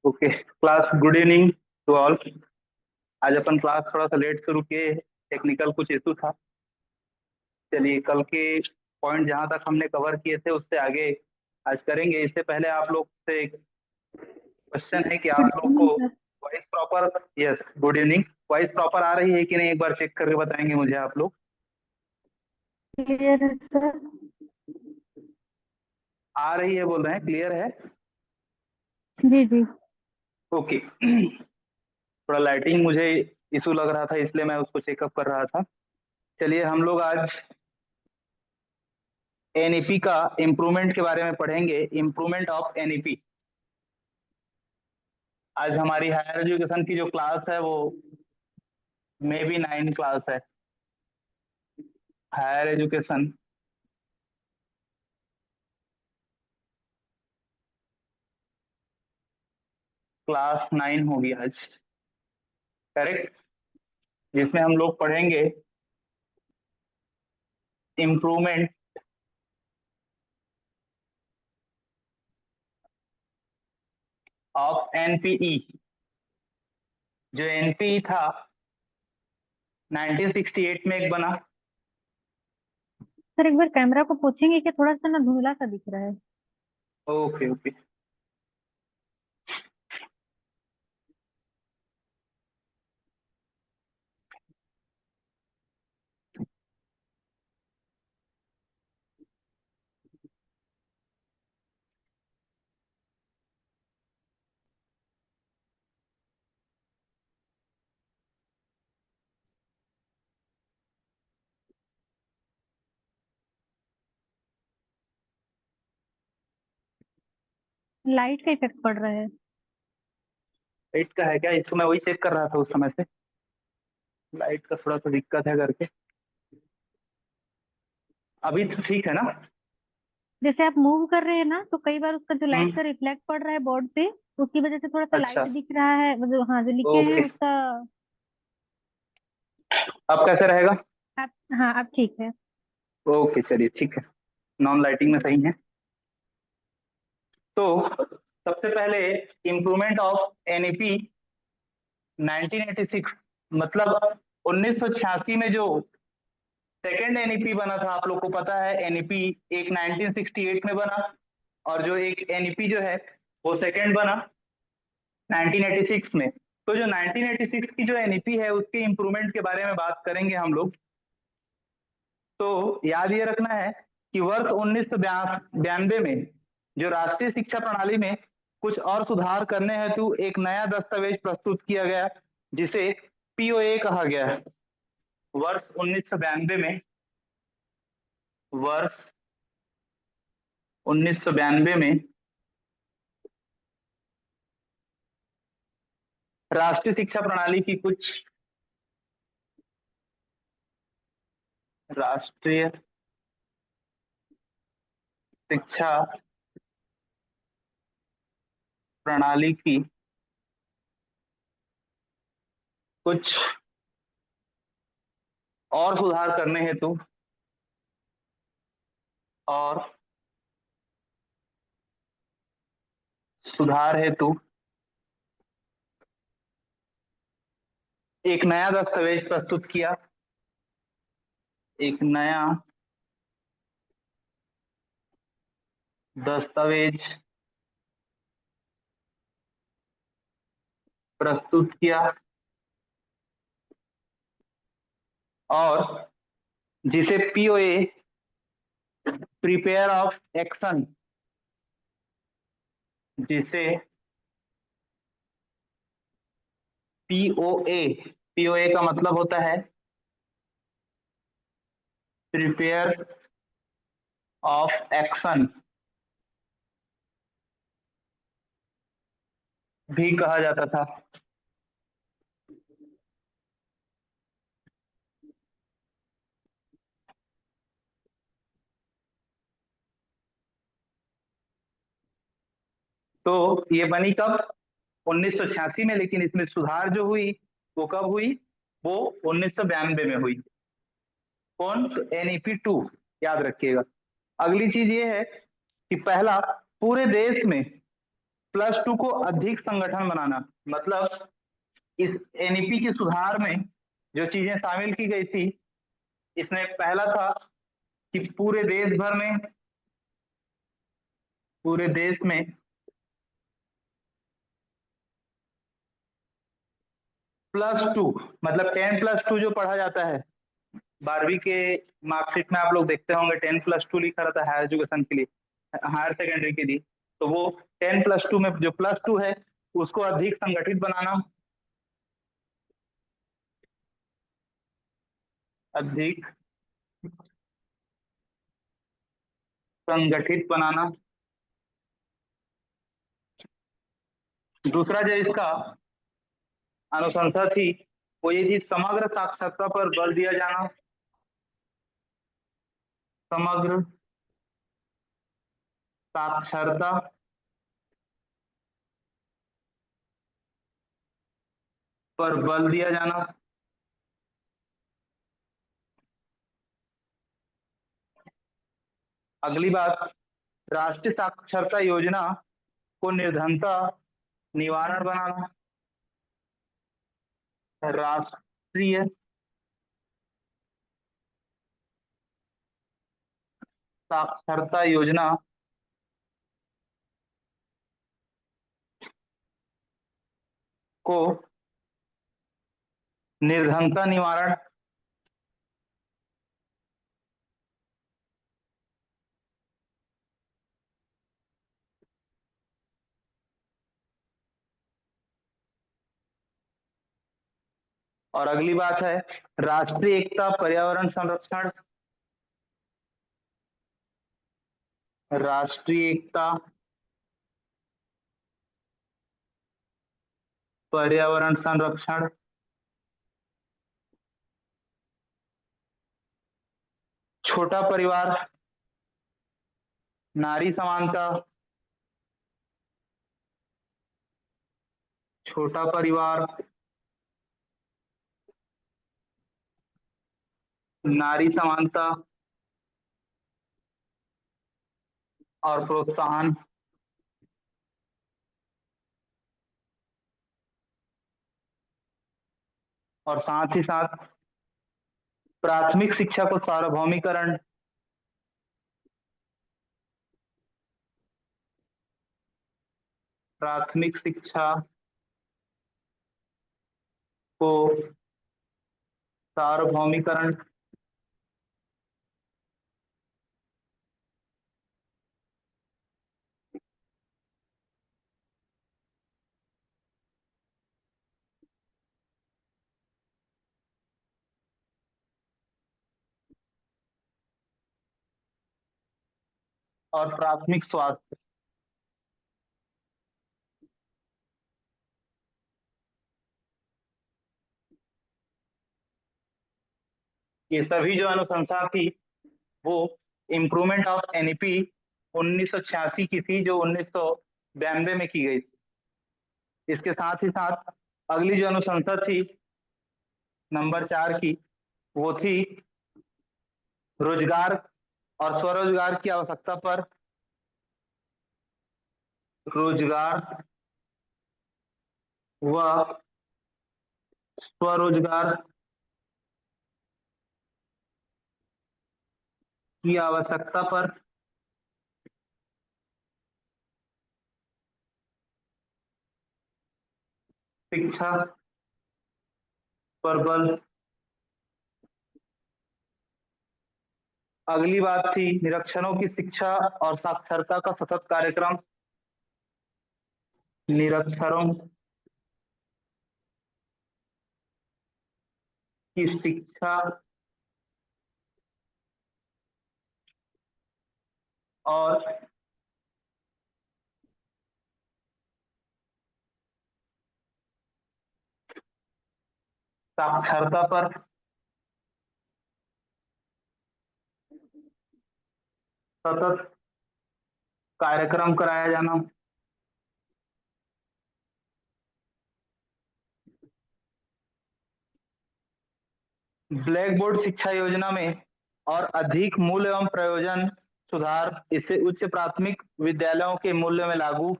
Okay class, good evening to all. आज अपन class थोड़ा सा लेट शुरू किए, टेक्निकल कुछ इशू था। चलिए, कल के पॉइंट जहां तक हमने कवर किए थे उससे आगे आज करेंगे। इससे पहले आप लोग से एक क्वेश्चन है कि गुड आप लोग को evening sir. Voice proper, yes good evening, voice proper आ रही है कि नहीं, एक बार चेक करके बताएंगे मुझे आप लोग। क्लियर है सर। आ रही है बोल रहे हैं, क्लियर है? जी जी। ओके। थोड़ा लाइटिंग मुझे इशू लग रहा था, इसलिए मैं उसको चेकअप कर रहा था। चलिए, हम लोग आज एनईपी का इम्प्रूवमेंट के बारे में पढ़ेंगे, इम्प्रूवमेंट ऑफ एनईपी। आज हमारी हायर एजुकेशन की जो क्लास है वो मे बी 9 क्लास है। हायर एजुकेशन क्लास 9 होगी आज, करेक्ट? जिसमें हम लोग पढ़ेंगे इम्प्रूवमेंट ऑफ एनपीई। जो एनपीई था 1968 में एक बना। सर एक बार कैमरा को पूछेंगे कि थोड़ा सा ना धुंधला सा दिख रहा है। Okay okay. लाइट का इफेक्ट पड़ रहा है। लाइट का है क्या? इसको मैं वही चेक कर रहा था उस समय से, लाइट का थोड़ा सा दिक्कत है करके। अभी तो ठीक है ना? जैसे आप मूव कर रहे हैं ना तो कई बार उसका जो लाइट का हम्म। रिफ्लेक्ट पड़ रहा है बोर्ड पे, उसकी वजह से थोड़ा सा अच्छा। लाइट दिख रहा है, मतलब हाँ जो लिखे हैं ओके, उसका। अब कैसे रहेगा? आप हाँ आप ठीक है। ओके चलिए, ठीक है। नॉन लाइटिंग में सही है। तो सबसे पहले इम्प्रूवमेंट ऑफ एनईपी 1986, मतलब 1986 में जो सेकेंड एनईपी बना था, आप लोग को पता है एनईपी एक 1968 में बना, और जो एक एनईपी जो है वो सेकेंड बना 1986 में। तो जो 1986 की जो एनईपी है उसके इम्प्रूवमेंट के बारे में बात करेंगे हम लोग। तो याद ये रखना है कि वर्ष 1992 में जो राष्ट्रीय शिक्षा प्रणाली में कुछ और सुधार करने हेतु एक नया दस्तावेज प्रस्तुत किया गया, जिसे पीओए कहा गया। वर्ष 1992 में, वर्ष 1992 में राष्ट्रीय शिक्षा प्रणाली की कुछ, राष्ट्रीय शिक्षा प्रणाली की कुछ और सुधार करने हेतु, और सुधार हेतु एक नया दस्तावेज प्रस्तुत किया। एक नया दस्तावेज प्रस्तुत किया, और जिसे पीओए, प्रिपेयर ऑफ एक्शन, जिसे पीओए, पीओए का मतलब होता है प्रिपेयर ऑफ एक्शन भी कहा जाता था। तो ये बनी कब? 1986 में, लेकिन इसमें सुधार जो हुई वो कब हुई? वो 1992 में हुई। कौन? एनईपी 2, याद रखिएगा। अगली चीज ये है कि पहला पूरे देश में +2 को अधिक संगठन बनाना, मतलब इस एनईपी के सुधार में जो चीजें शामिल की गई थी, इसमें पहला था कि पूरे देश में +2 मतलब 10+2 जो पढ़ा जाता है 12वीं के मार्कशीट में, आप लोग देखते होंगे 10+2 लिखा रहता है हायर एजुकेशन के लिए, हायर सेकेंडरी के लिए। तो वो 10+2 में जो +2 है उसको अधिक संगठित बनाना, अधिक संगठित बनाना। दूसरा जो इसका अनुशंसा थी वो ये थी, समग्र साक्षरता पर बल दिया जाना, समग्र साक्षरता पर बल दिया जाना। अगली बात, राष्ट्रीय साक्षरता योजना को निर्धनता निवारण बनाना, राष्ट्रीय साक्षरता योजना को निर्धनता निवारण, और अगली बात है राष्ट्रीय एकता पर्यावरण संरक्षण, राष्ट्रीय एकता पर्यावरण संरक्षण। छोटा परिवार, नारी समानता, छोटा परिवार, नारी समानता और प्रोत्साहन, और साथ ही साथ प्राथमिक शिक्षा को सार्वभौमिकरण, प्राथमिक शिक्षा को सार्वभौमिकरण, और प्राथमिक स्वास्थ्य। ये सभी जो अनुशंसा थी वो इम्प्रूवमेंट ऑफ एनईपी 1986 की थी, जो 1992 में की गई थी। इसके साथ ही साथ अगली जो अनुशंसा थी नंबर 4 की, वो थी रोजगार और स्वरोजगार की आवश्यकता पर, रोजगार व स्वरोजगार की आवश्यकता पर शिक्षा पर बल। अगली बात थी निरक्षरों की शिक्षा और साक्षरता का सतत कार्यक्रम, निरक्षरों की शिक्षा और साक्षरता पर सतत कार्यक्रम कराया जाना। ब्लैक बोर्ड शिक्षा योजना में और अधिक मूल्य एवं प्रयोजन सुधार, इसे उच्च प्राथमिक विद्यालयों के मूल्य में लागू,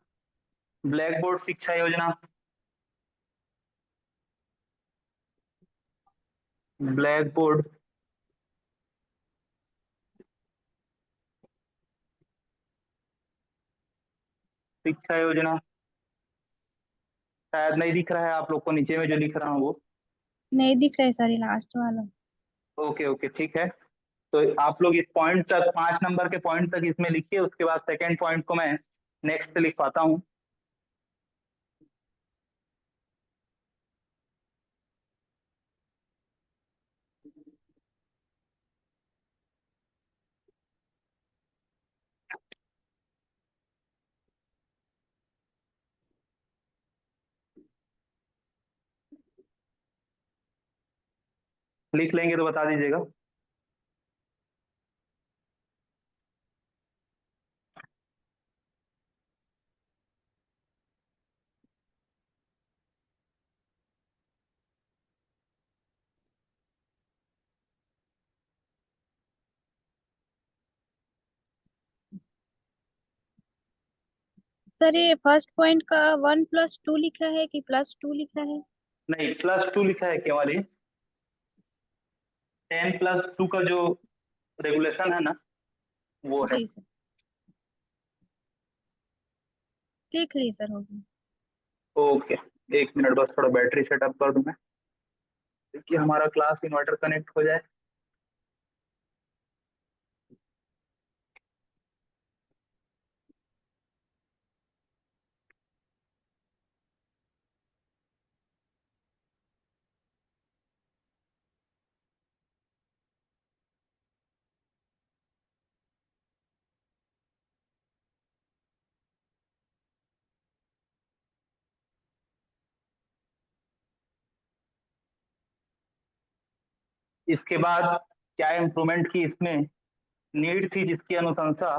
ब्लैक बोर्ड शिक्षा योजना, ब्लैक बोर्ड शिक्षा योजना, शायद नहीं दिख रहा है आप लोग को नीचे में जो लिख रहा हूँ वो। नहीं दिख रहा है सर, ये लास्ट वाला। ओके ओके ठीक है, तो आप लोग इस पॉइंट तक 5 नंबर के पॉइंट तक इसमें लिखिए, उसके बाद सेकंड पॉइंट को मैं नेक्स्ट से लिख पाता हूँ। लिख लेंगे तो बता दीजिएगा। सर ये फर्स्ट पॉइंट का 1+2 लिखा है कि +2 लिखा है? नहीं, +2 लिखा है केवल, ये 10+2 का जो रेगुलेशन है ना वो है। जी सर, लिख ली सर, हो गया। ओके, 1 मिनट बस, थोड़ा बैटरी सेटअप कर दूं मैं, कि हमारा क्लास इन्वर्टर कनेक्ट हो जाए। इसके बाद क्या इम्प्रूवमेंट की इसमें नीड थी, जिसकी अनुशंसा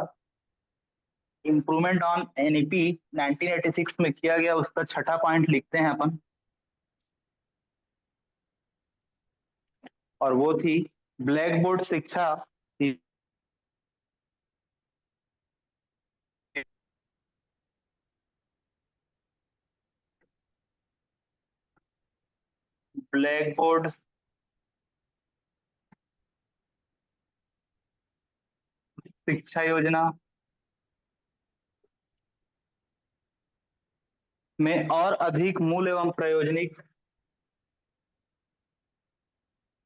इम्प्रूवमेंट ऑन एनईपी 1986 में किया गया, उसका छठा पॉइंट लिखते हैं अपन, और वो थी ब्लैक बोर्ड शिक्षा, ब्लैक बोर्ड शिक्षा योजना में और अधिक मूल एवं प्रायोजनिक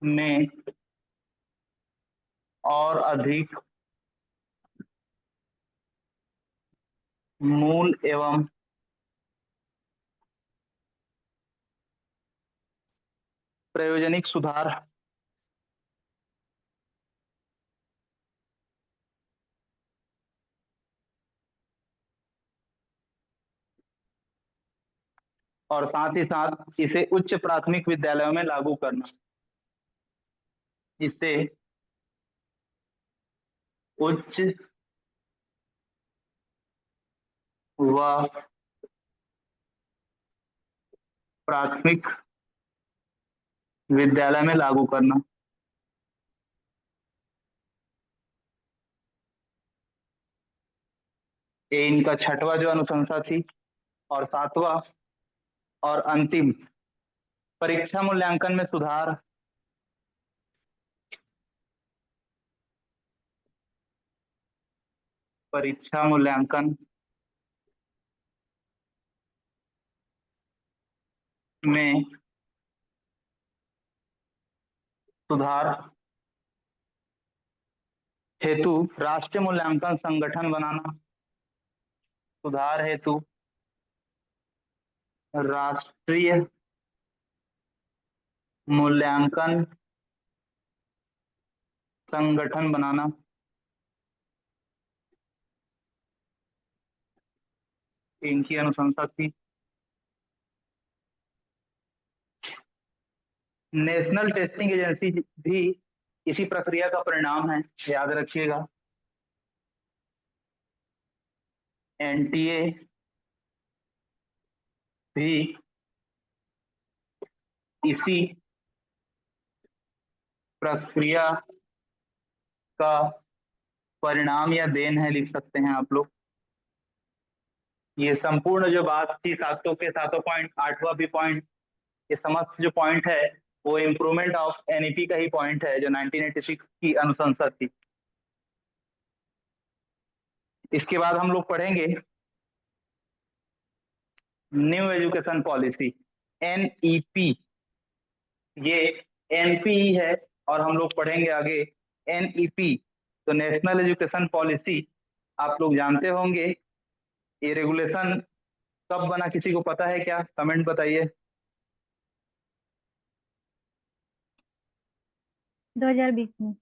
में और अधिक मूल एवं प्रायोजनिक सुधार और साथ ही साथ इसे उच्च प्राथमिक विद्यालयों में लागू करना, जिससे उच्च व प्राथमिक विद्यालय में लागू करना। ये इनका छठवां जो अनुशंसा थी, और सातवां और अंतिम, परीक्षा मूल्यांकन में सुधार, परीक्षा मूल्यांकन में सुधार हेतु राष्ट्रीय मूल्यांकन संगठन बनाना, सुधार हेतु राष्ट्रीय मूल्यांकन संगठन बनाना, इनकी अनुशंसा थी। नेशनल टेस्टिंग एजेंसी भी इसी प्रक्रिया का परिणाम है, याद रखिएगा। एनटीए भी इसी प्रक्रिया का परिणाम या देन है, लिख सकते हैं आप लोग। ये संपूर्ण जो बात थी, सातों के सातों पॉइंट, आठवां भी पॉइंट, ये समस्त जो पॉइंट है वो इम्प्रूवमेंट ऑफ एनईपी का ही पॉइंट है जो 1986 की अनुशंसा थी। इसके बाद हम लोग पढ़ेंगे न्यू एजुकेशन पॉलिसी, एनईपी। ये एनपी है और हम लोग पढ़ेंगे आगे एनईपी। तो नेशनल एजुकेशन पॉलिसी आप लोग जानते होंगे। ये रेगुलेशन कब बना, किसी को पता है क्या? कमेंट बताइए। 2020 में।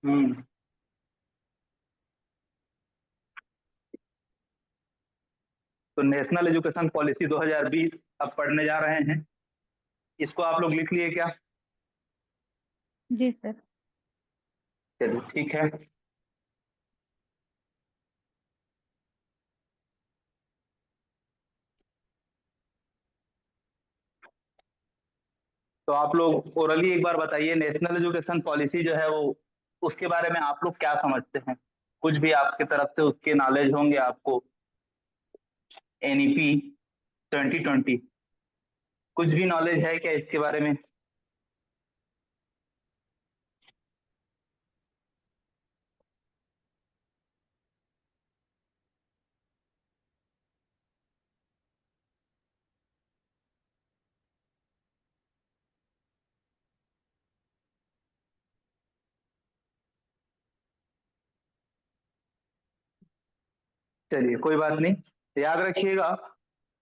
हम्म तो नेशनल एजुकेशन पॉलिसी 2020 अब पढ़ने जा रहे हैं। इसको आप लोग लिख लिए क्या? जी सर। चलिए ठीक है। तो आप लोग ओरली एक बार बताइए, नेशनल एजुकेशन पॉलिसी जो है वो, उसके बारे में आप लोग क्या समझते हैं? कुछ भी आपकी तरफ से उसके नॉलेज होंगे आपको। एनईपी 2020 कुछ भी नॉलेज है क्या इसके बारे में? चलिए कोई बात नहीं, तो याद रखिएगा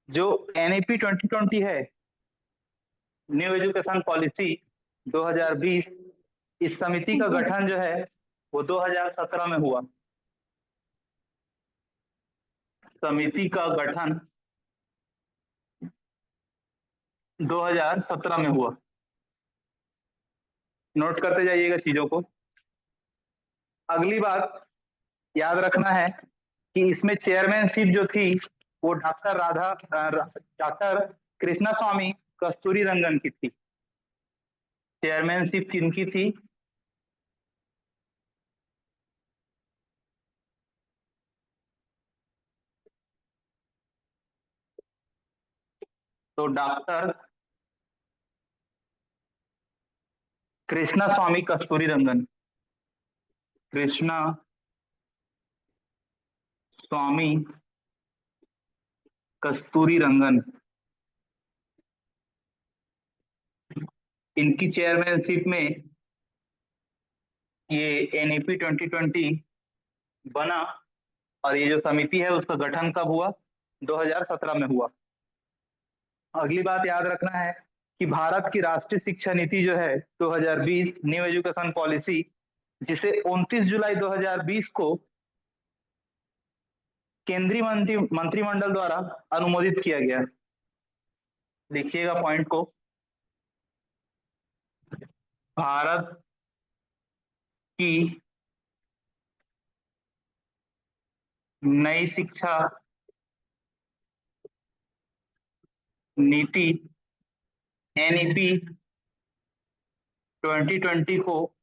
जो एनईपी 2020 है, न्यू एजुकेशन पॉलिसी 2020, इस समिति का गठन जो है वो 2017 में हुआ। समिति का गठन 2017 में हुआ। नोट करते जाइएगा चीजों को। अगली बात याद रखना है कि इसमें चेयरमैनशिप जो थी वो डॉक्टर कृष्णा स्वामी कस्तूरी रंगन की थी। चेयरमैनशिप किनकी थी? तो डॉक्टर कृष्णा स्वामी कस्तूरी रंगन, कृष्णा स्वामी कस्तूरी रंगन, इनकी चेयरमैनशिप में ये एनईपी 2020 बना। और ये जो समिति है उसका गठन कब हुआ? 2017 में हुआ। अगली बात याद रखना है कि भारत की राष्ट्रीय शिक्षा नीति जो है 2020 न्यू एजुकेशन पॉलिसी, जिसे 29 जुलाई 2020 को केंद्रीय मंत्रिमंडल द्वारा अनुमोदित किया गया। लिखिएगा पॉइंट को। भारत की नई शिक्षा नीति एनईपी 2020 को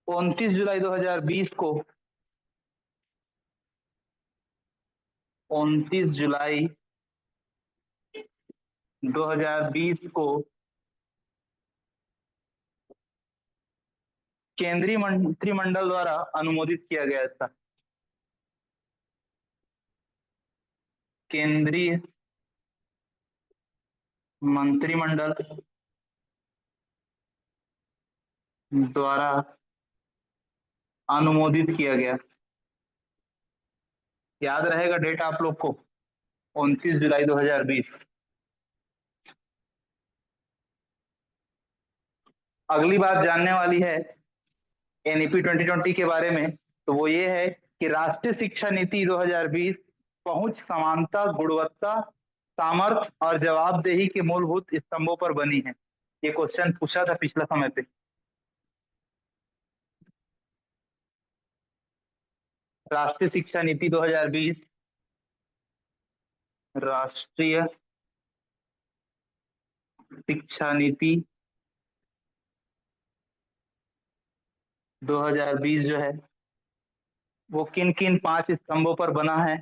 29 जुलाई 2020 को, 29 जुलाई 2020 को केंद्रीय मंत्रिमंडल द्वारा अनुमोदित किया गया था। केंद्रीय मंत्रिमंडल द्वारा अनुमोदित किया गया। याद रहेगा डेट आप लोग को, 29 जुलाई 2020। अगली बात जानने वाली है एनईपी 2020 के बारे में, तो वो ये है कि राष्ट्रीय शिक्षा नीति 2020 पहुंच, समानता, गुणवत्ता, सामर्थ्य और जवाबदेही के मूलभूत स्तंभों पर बनी है। ये क्वेश्चन पूछा था पिछला समय पे। राष्ट्रीय शिक्षा नीति 2020, राष्ट्रीय शिक्षा नीति 2020 जो है वो किन किन 5 स्तंभों पर बना है,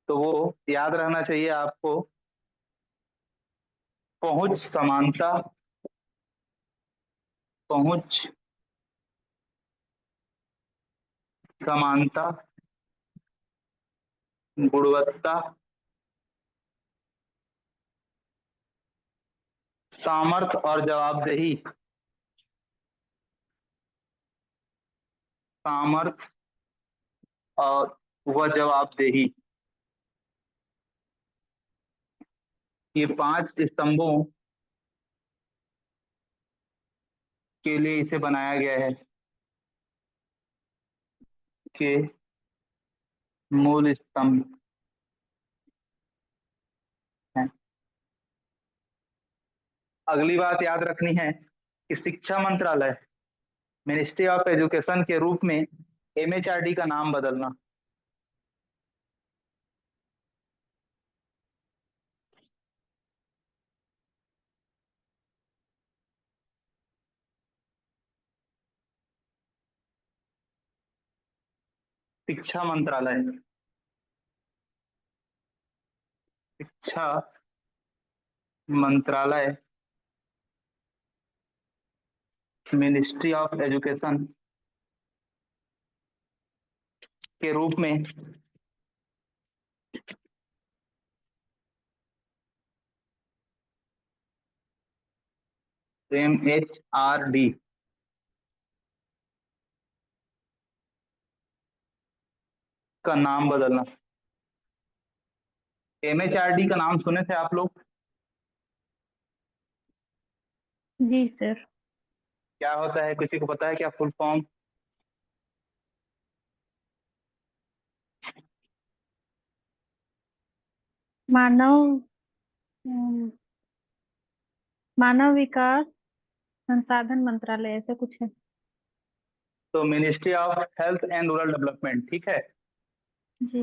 तो वो याद रहना चाहिए आपको। पहुंच, समानता, पहुंच, समानता, गुणवत्ता, सामर्थ्य और जवाबदेही। सामर्थ्य और वह जवाबदेही, ये 5 स्तंभों के लिए इसे बनाया गया है कि मूल स्तंभ है। अगली बात याद रखनी है कि शिक्षा मंत्रालय, मिनिस्ट्री ऑफ एजुकेशन के रूप में एमएचआरडी का नाम बदलना। शिक्षा मंत्रालय, शिक्षा मंत्रालय, मिनिस्ट्री ऑफ एजुकेशन के रूप में एमएचआरडी का नाम बदलना। एमएचआरडी का नाम सुने थे आप लोग? जी सर। क्या होता है, किसी को पता है क्या फुल फॉर्म? मानव मानव विकास संसाधन मंत्रालय ऐसा कुछ है। तो ministry of health and rural development, ठीक है। जी।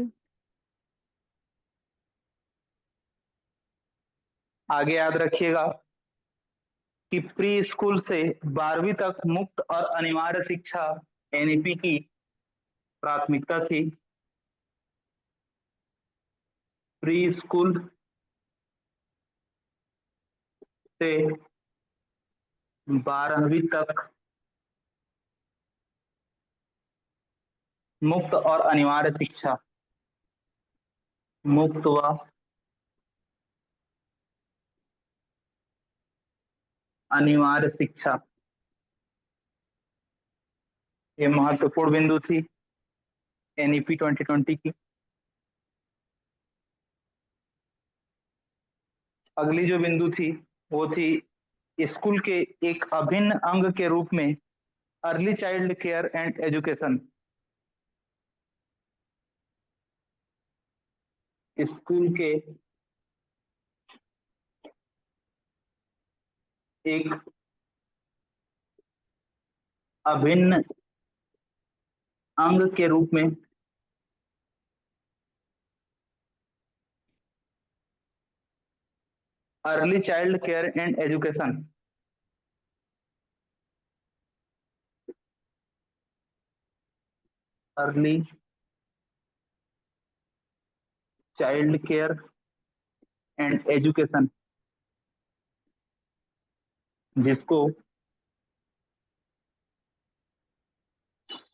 आगे याद रखिएगा कि प्री स्कूल से 12वीं तक मुफ्त और अनिवार्य शिक्षा एनईपी की प्राथमिकता थी। प्री स्कूल से 12वीं तक मुफ्त और अनिवार्य शिक्षा, मुफ्त व अनिवार्य शिक्षा, ये महत्वपूर्ण बिंदु थी एनईपी 2020 की। अगली जो बिंदु थी वो थी स्कूल के एक अभिन्न अंग के रूप में early child care and education. School के एक अभिन्न अंग के रूप में early child care and education, early child care and education, जिसको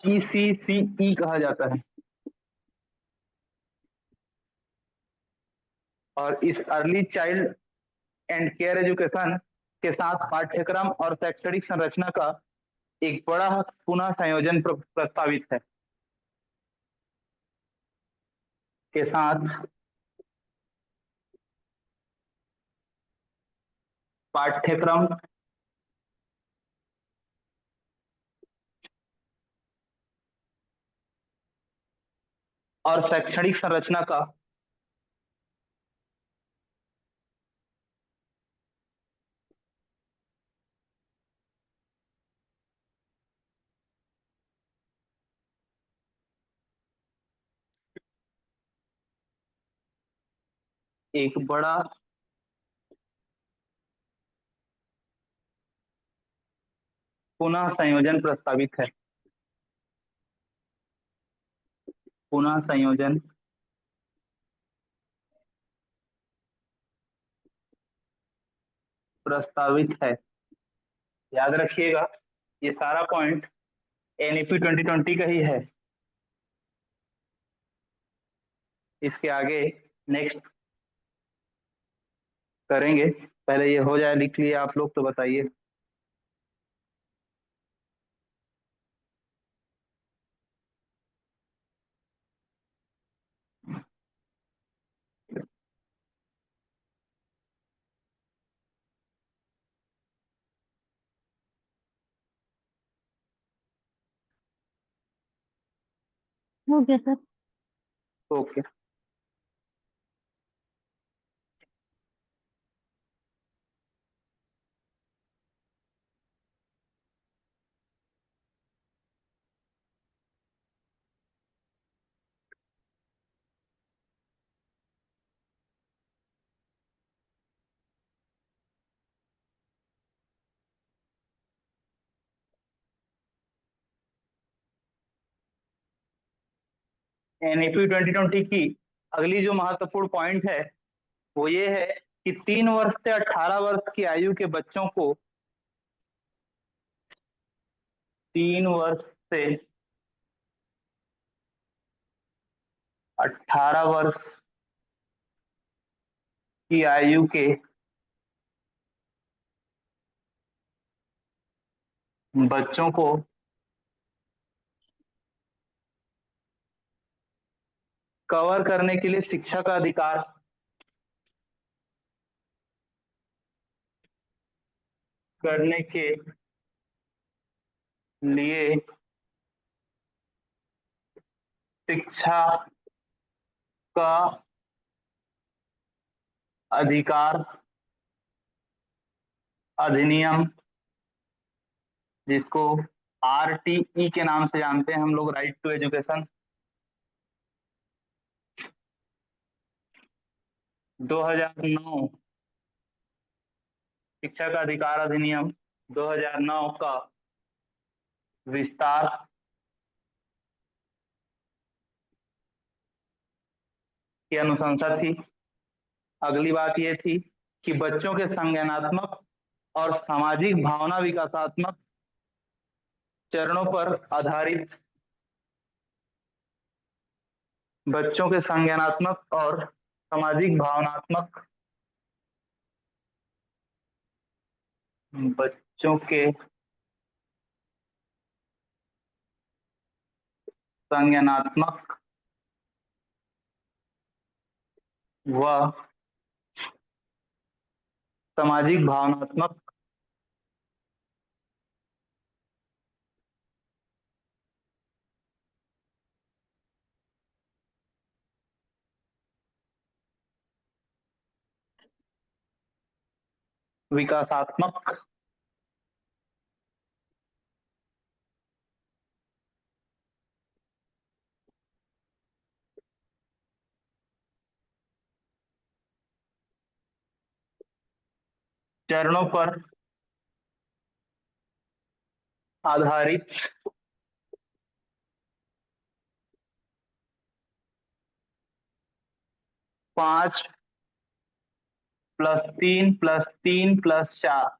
ईसीसीई कहा जाता है। और इस early child and care education के साथ पाठ्यक्रम और शैक्षणिक संरचना का एक बड़ा पुनः संयोजन प्रस्तावित है। के साथ पाठ्यक्रम और शैक्षणिक संरचना का एक बड़ा पुनः संयोजन प्रस्तावित है। पुनः संयोजन प्रस्तावित है। याद रखिएगा ये सारा पॉइंट एनईपी 2020 का ही है। इसके आगे नेक्स्ट करेंगे, पहले ये हो जाए, लिख लिए आप लोग तो बताइए। हो गया सर। ओके। एनईपी 2020 की अगली जो महत्वपूर्ण पॉइंट है वो ये है कि 3 वर्ष से 18 वर्ष की आयु के बच्चों को 3 वर्ष से 18 वर्ष की आयु के बच्चों को कवर करने के लिए शिक्षा का अधिकार करने के लिए शिक्षा का अधिकार अधिनियम, जिसको आरटीई के नाम से जानते हैं हम लोग, राइट टू एजुकेशन, 2009 शिक्षा का अधिकार अधिनियम 2009 का विस्तार की अनुशंसा थी। अगली बात यह थी कि बच्चों के संज्ञानात्मक और सामाजिक भावना विकासात्मक चरणों पर आधारित, बच्चों के संज्ञानात्मक और सामाजिक भावनात्मक, बच्चों के संज्ञानात्मक व सामाजिक भावनात्मक विकासात्मक चरणों पर आधारित 5+3+3+4,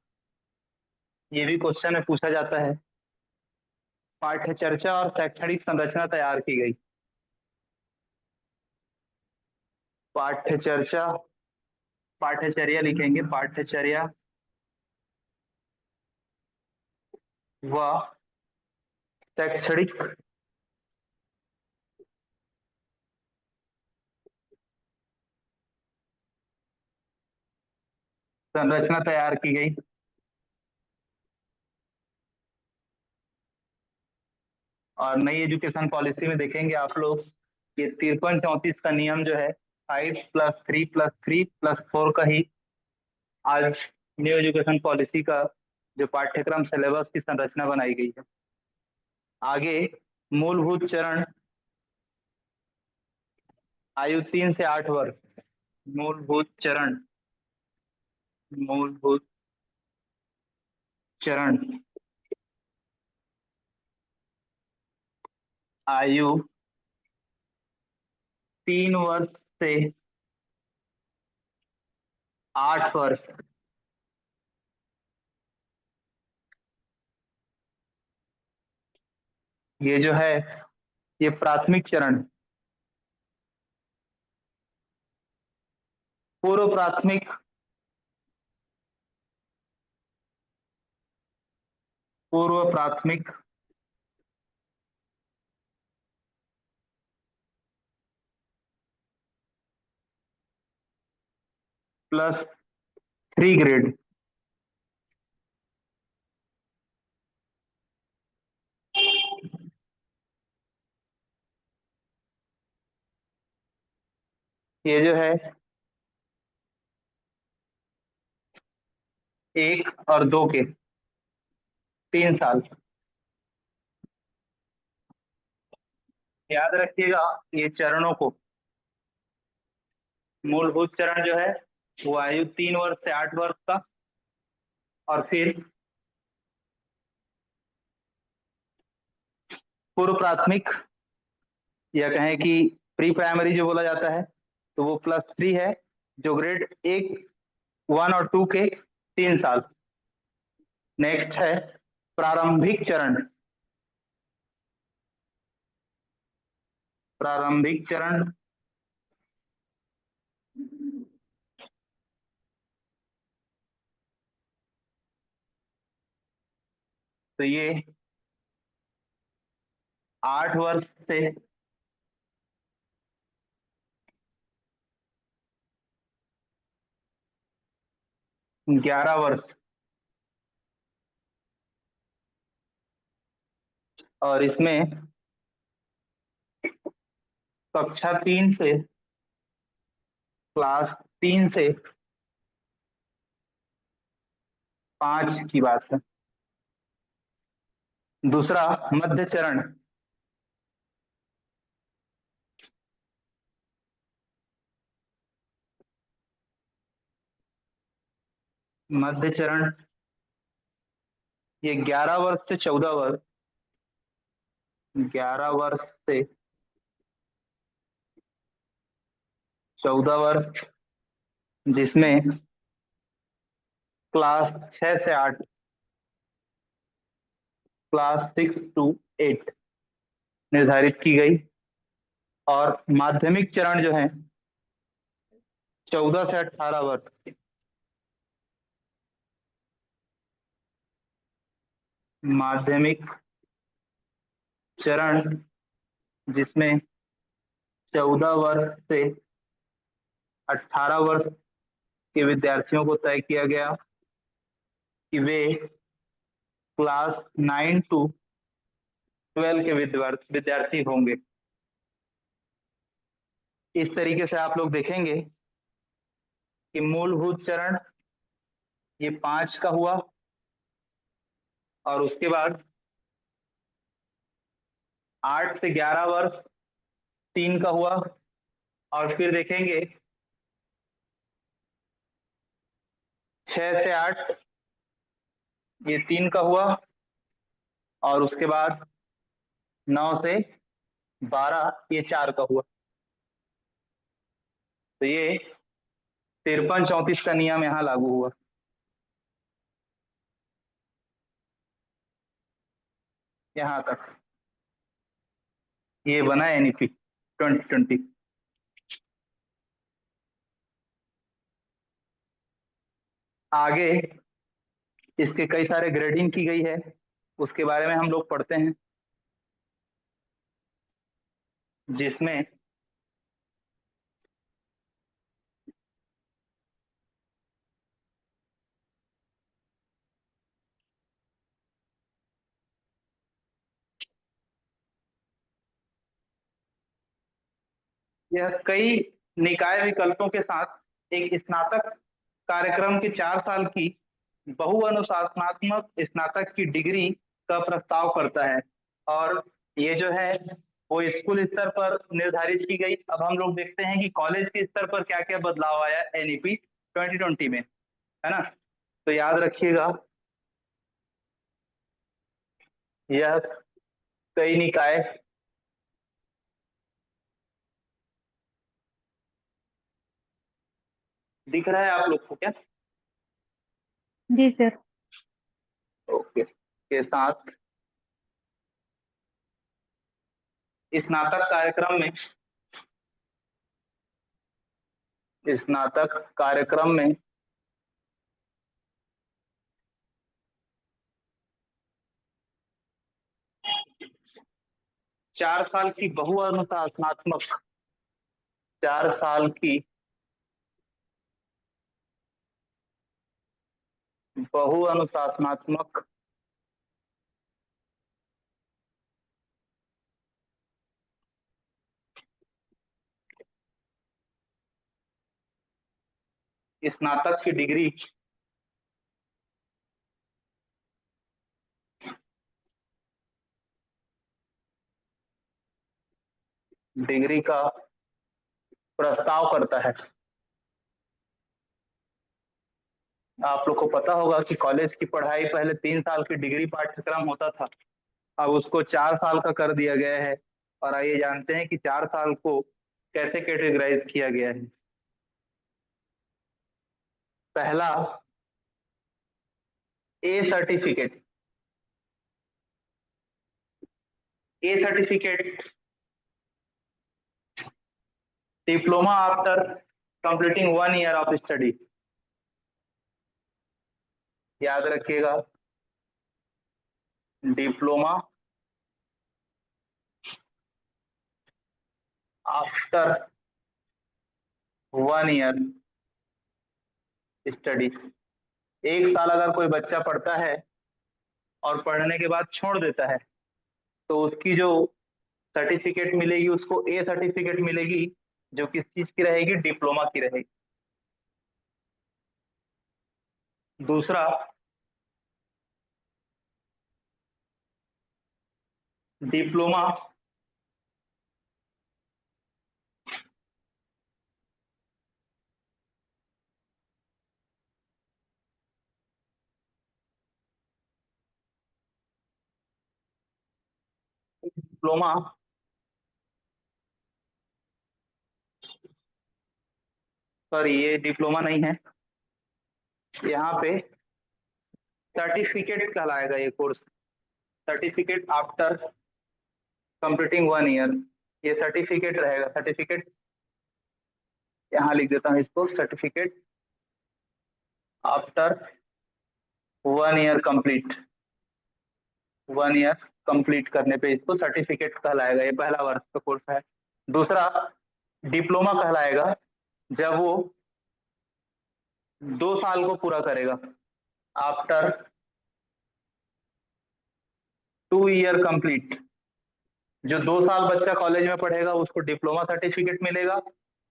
ये भी क्वेश्चन में पूछा जाता है। पाठ्य चर्चा और शैक्षणिक संरचना तैयार की गई। पाठ्य चर्चा, पाठ्यचर्या लिखेंगे, पाठ्यचर्या व शैक्षणिक संरचना तैयार की गई। और नई एजुकेशन पॉलिसी में देखेंगे आप लोग ये 53-34 का नियम जो है 5+3+3+4 का ही आज न्यू एजुकेशन पॉलिसी का जो पाठ्यक्रम सिलेबस की संरचना बनाई गई है। आगे मूलभूत चरण, आयु 3 से 8 वर्ष, मूलभूत चरण, मूलभूत चरण आयु 3 वर्ष से 8 वर्ष, ये जो है ये प्राथमिक चरण, पूर्व प्राथमिक, पूर्व प्राथमिक, प्लस 3 ग्रेड, ये जो है 1 और 2 के 3 साल। याद रखिएगा ये चरणों को, मूलभूत चरण जो है वो आयु 3 वर्ष से 8 वर्ष का, और फिर पूर्व प्राथमिक या कहें कि प्री प्राइमरी जो बोला जाता है तो वो +3 है, जो ग्रेड 1, 1 और 2 के 3 साल। नेक्स्ट है प्रारंभिक चरण, प्रारंभिक चरण तो ये 8 वर्ष से 11 वर्ष, और इसमें कक्षा 3 से, क्लास 3 से 5 की बात है। दूसरा मध्य चरण, मध्य चरण ये 11 वर्ष से 14 वर्ष, 11 वर्ष से 14 वर्ष, जिसमें क्लास 6 से 8, क्लास 6 टू 8 निर्धारित की गई, और माध्यमिक चरण जो है 14 से 18 वर्ष, माध्यमिक चरण जिसमें 14 वर्ष से 18 वर्ष के विद्यार्थियों को तय किया गया कि वे क्लास 9 टू 12 के विद्यार्थी होंगे। इस तरीके से आप लोग देखेंगे कि मूलभूत चरण ये 5 का हुआ, और उसके बाद 8 से 11 वर्ष 3 का हुआ, और फिर देखेंगे 6 से 8 ये 3 का हुआ, और उसके बाद 9 से 12 ये 4 का हुआ। तो ये 53-34 का नियम यहाँ लागू हुआ। यहाँ तक ये बना एनईपी 2020। आगे इसके कई सारे ग्रेडिंग की गई है, उसके बारे में हम लोग पढ़ते हैं, जिसमें यह कई निकाय विकल्पों के साथ एक स्नातक कार्यक्रम के 4 साल की बहुअनुशासनात्मक स्नातक की डिग्री का प्रस्ताव करता है, और ये जो है वो स्कूल स्तर पर निर्धारित की गई। अब हम लोग देखते हैं कि कॉलेज के स्तर पर क्या क्या बदलाव आया एनईपी 2020 में, है ना। तो याद रखिएगा यह कई निकाय दिख रहा है आप लोग को क्या? जी सर। ओके, के साथ स्नातक कार्यक्रम में 4 साल की बहुअनुशासनात्मक 4 साल की बहुअनुशासनात्मक स्नातक की डिग्री का प्रस्ताव करता है। आप लोग को पता होगा कि कॉलेज की पढ़ाई पहले 3 साल की डिग्री पाठ्यक्रम होता था, अब उसको 4 साल का कर दिया गया है। और आइए जानते हैं कि 4 साल को कैसे कैटेगराइज किया गया है। पहला, a certificate. A certificate diploma after completing 1 year of study. याद रखिएगा, डिप्लोमा आफ्टर 1 ईयर स्टडी। 1 साल अगर कोई बच्चा पढ़ता है और पढ़ने के बाद छोड़ देता है तो उसकी जो सर्टिफिकेट मिलेगी उसको ए सर्टिफिकेट मिलेगी, जो किस चीज की रहेगी? डिप्लोमा की रहेगी। दूसरा, डिप्लोमा डिप्लोमा सॉरी, ये डिप्लोमा नहीं है, यहाँ पे सर्टिफिकेट कहलाएगा ये course. Certificate after completing 1 year, ये सर्टिफिकेट रहेगा। सर्टिफिकेट यहाँ लिख देता हूँ इसको, certificate after 1 year complete. 1 year complete करने पे इसको सर्टिफिकेट कहलाएगा। ये पहला वर्ष का कोर्स है। दूसरा, डिप्लोमा कहलाएगा जब वो 2 साल को पूरा करेगा। आफ्टर 2 ईयर कंप्लीट, जो 2 साल बच्चा कॉलेज में पढ़ेगा उसको डिप्लोमा सर्टिफिकेट मिलेगा।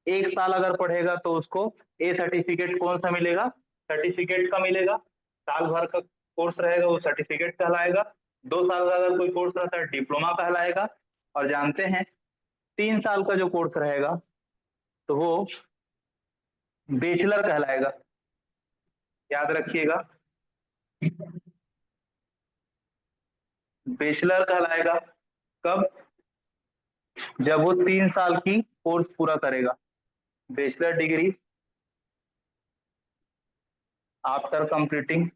1 साल अगर पढ़ेगा तो उसको ए सर्टिफिकेट कौन सा मिलेगा? सर्टिफिकेट का मिलेगा। साल भर का कोर्स रहेगा वो सर्टिफिकेट कहलाएगा। 2 साल का अगर कोई कोर्स रहता है डिप्लोमा कहलाएगा। और जानते हैं 3 साल का जो कोर्स रहेगा तो वो बैचलर कहलाएगा। याद रखिएगा, बैचलर कहलाएगा कब? जब वो 3 साल की कोर्स पूरा करेगा। Bachelor degree after completing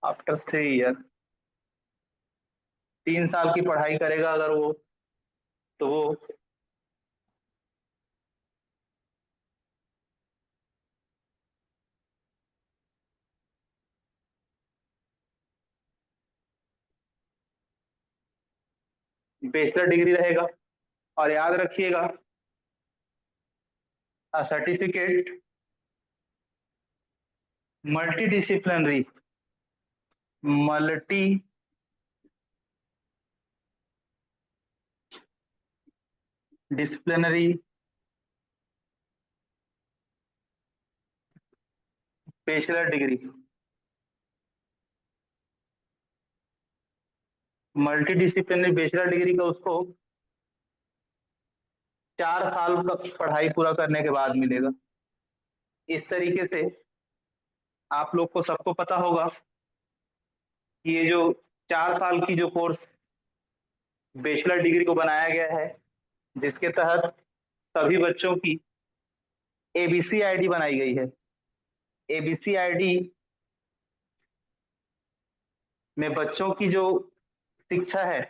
after 3 year. 3 साल की पढ़ाई करेगा अगर वो, तो वो बैचलर डिग्री रहेगा। और याद रखिएगा, certificate multi disciplinary multi disciplinary bachelor degree. Multi disciplinary bachelor degree का उसको 4 साल का पढ़ाई पूरा करने के बाद मिलेगा। इस तरीके से आप लोग को सबको पता होगा कि ये जो 4 साल की जो कोर्स बैचलर डिग्री को बनाया गया है, जिसके तहत सभी बच्चों की एबीसी आईडी बनाई गई है। एबीसी आईडी में बच्चों की जो शिक्षा है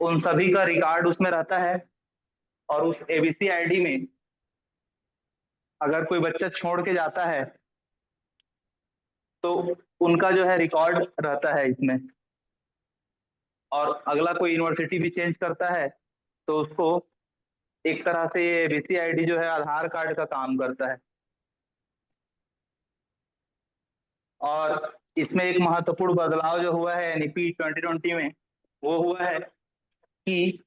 उन सभी का रिकॉर्ड उसमें रहता है, और उस एबीसी आईडी में अगर कोई बच्चा छोड़ के जाता है तो उनका जो है रिकॉर्ड रहता है इसमें। और अगला कोई यूनिवर्सिटी भी चेंज करता है तो उसको एक तरह से ये एबीसी आईडी जो है आधार कार्ड का काम करता है। और इसमें एक महत्वपूर्ण बदलाव जो हुआ है एनईपी 2020 में, वो हुआ है कि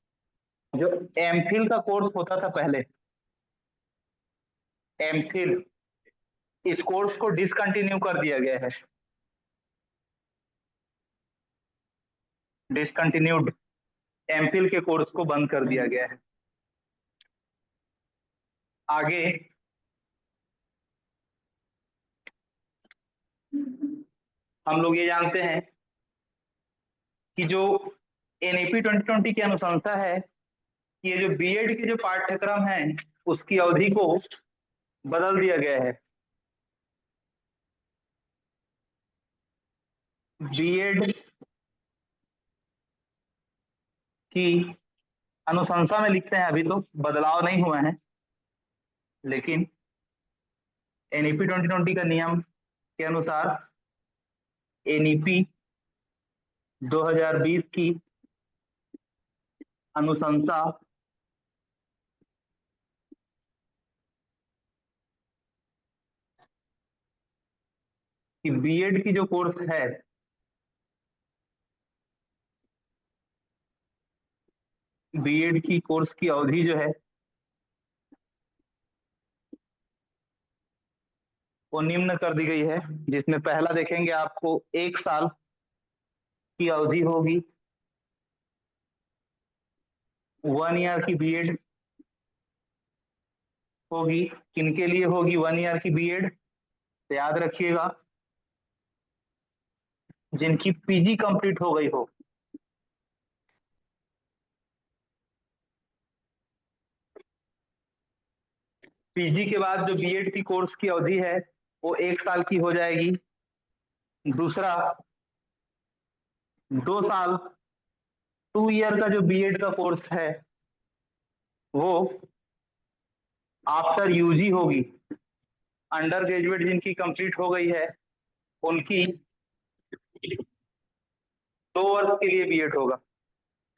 जो एमफिल का कोर्स होता था पहले, एमफिल, इस कोर्स को डिसकंटिन्यू कर दिया गया है। डिसकंटिन्यूड, एमफिल के कोर्स को बंद कर दिया गया है। आगे हम लोग ये जानते हैं कि जो एनईपी 2020 की अनुशंसा है कि ये जो बीएड के जो पाठ्यक्रम है उसकी अवधि को बदल दिया गया है। बीएड की अनुशंसा में लिखते हैं, अभी तो बदलाव नहीं हुआ है, लेकिन एनईपी 2020 का नियम के अनुसार एनईपी 2020 की अनुशंसा कि बीएड की जो कोर्स है बीएड की कोर्स की अवधि जो है वो निम्न कर दी गई है, जिसमें पहला देखेंगे आपको 1 साल की अवधि होगी, 1 ईयर की बीएड होगी। किनके लिए होगी 1 ईयर की बीएड? तो याद रखिएगा, जिनकी पीजी कंप्लीट हो गई हो। पीजी के बाद जो बीएड की कोर्स की अवधि है वो 1 साल की हो जाएगी। दूसरा, 2 साल 2 ईयर का जो बीएड का कोर्स है वो आफ्टर यूजी होगी। अंडर ग्रेजुएट जिनकी कंप्लीट हो गई है उनकी 2 वर्ष के लिए बीएड होगा।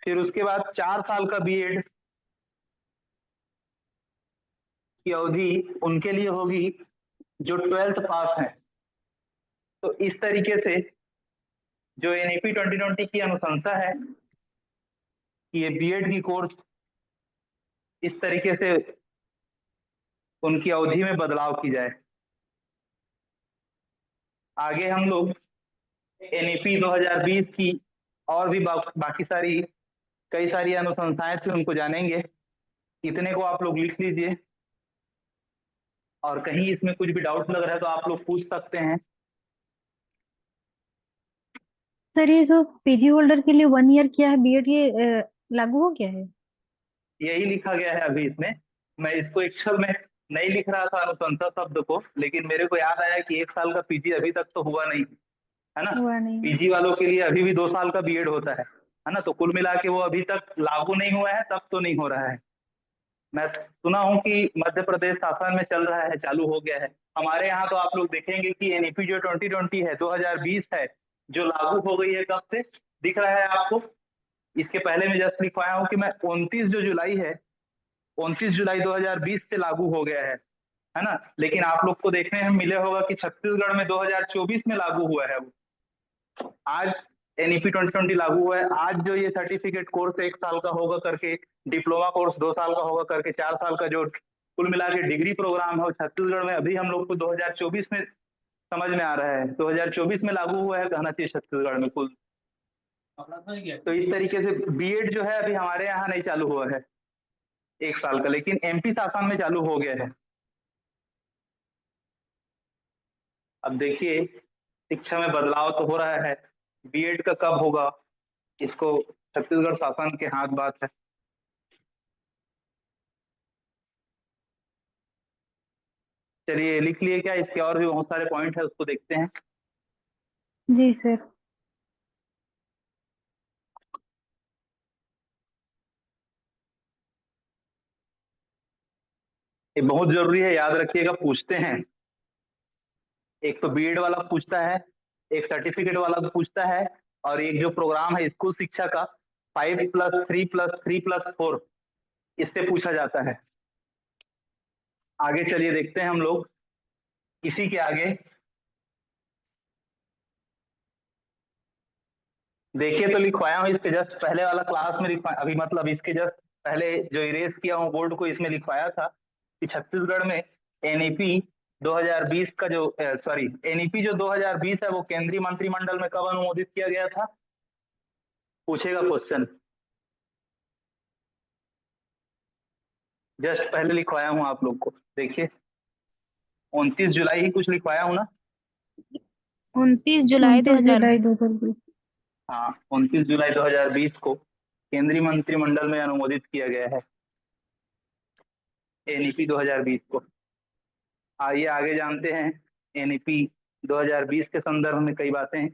फिर उसके बाद 4 साल का बीएड की अवधि उनके लिए होगी जो 12th पास है। तो इस तरीके से जो एनईपी 2020 की अनुशंसा है कि ये बीएड की कोर्स इस तरीके से उनकी अवधि में बदलाव की जाए। आगे हम लोग एनईपी 2020 की और भी बाकी सारी कई सारी अनुशंसाएं थी उनको जानेंगे। इतने को आप लोग लिख लीजिए, और कहीं इसमें कुछ भी डाउट लग रहा है तो आप लोग पूछ सकते हैं। सर ये जो पीजी होल्डर के लिए 1 ईयर किया है बीएड, ये लागू हो गया है? यही लिखा गया है अभी इसमें। मैं इसको एक्चुअल में नहीं लिख रहा था अनुशंसा शब्द को, लेकिन मेरे को याद आया कि 1 साल का पीजी अभी तक तो हुआ नहीं है ना। हुआ नहीं। पीजी वालों के लिए अभी भी 2 साल का बीएड होता है ना। तो कुल मिला के वो अभी तक लागू नहीं हुआ है, तब तो नहीं हो रहा है। मैं सुना हूं कि मध्य प्रदेश शासन में चल रहा है, चालू हो गया है। हमारे यहाँ तो आप लोग देखेंगे कि एनईपी जो 2020 है 2020 है जो लागू हो गई है। कब से दिख रहा है आपको? इसके पहले मैं जस्ट लिखवाया हूँ कि मैं 29 जो जुलाई है 29 जुलाई 2020 से लागू हो गया है ना। लेकिन आप लोग को देखने में मिले होगा कि छत्तीसगढ़ में 2024 में लागू हुआ है। वो आज एनईपी 2020 लागू हुआ है। आज जो ये सर्टिफिकेट कोर्स 1 साल का होगा करके, डिप्लोमा कोर्स 2 साल का होगा करके, 4 साल का जो कुल मिला के डिग्री प्रोग्राम है वो छत्तीसगढ़ में अभी हम लोग को 2024 में समझ में आ रहा है। 2024 में लागू हुआ है कहना चाहिए छत्तीसगढ़ में कुल। तो इस तरीके से बीएड जो है अभी हमारे यहाँ नहीं चालू हुआ है 1 साल का, लेकिन एमपी शासन में चालू हो गया है। अब देखिए, शिक्षा में बदलाव तो हो रहा है, बीएड का कब होगा इसको छत्तीसगढ़ शासन के हाथ बात है। चलिए लिख लिए क्या? इसके और भी बहुत सारे पॉइंट है, उसको देखते हैं। जी सर। ये बहुत जरूरी है, याद रखिएगा, पूछते हैं। एक तो बीएड वाला पूछता है, एक सर्टिफिकेट वाला पूछता है, और एक जो प्रोग्राम है स्कूल शिक्षा का 5+3+3+4, इससे पूछा जाता है। आगे चलिए देखते हैं हम लोग। इसी के आगे देखिए, तो लिखवाया हूँ इसके जस्ट पहले वाला क्लास में लिखवाया, अभी मतलब इसके जस्ट पहले जो इरेज किया हूँ बोर्ड को, इसमें लिखवाया था कि छत्तीसगढ़ में एनईपी 2020 का जो सॉरी एनईपी जो 2020 है वो केंद्रीय मंत्रिमंडल में कब अनुमोदित किया गया था, पूछेगा क्वेश्चन। जस्ट पहले लिखवाया हूँ आप लोग को, देखिए 29 जुलाई ही कुछ लिखवाया हूँ ना। 29 जुलाई 29 जुलाई 2020। हाँ, 29 जुलाई 2020 को केंद्रीय मंत्रिमंडल में अनुमोदित किया गया है एनईपी 2020 को। आइए आगे जानते हैं एनईपी 2020 के संदर्भ में कई बातें।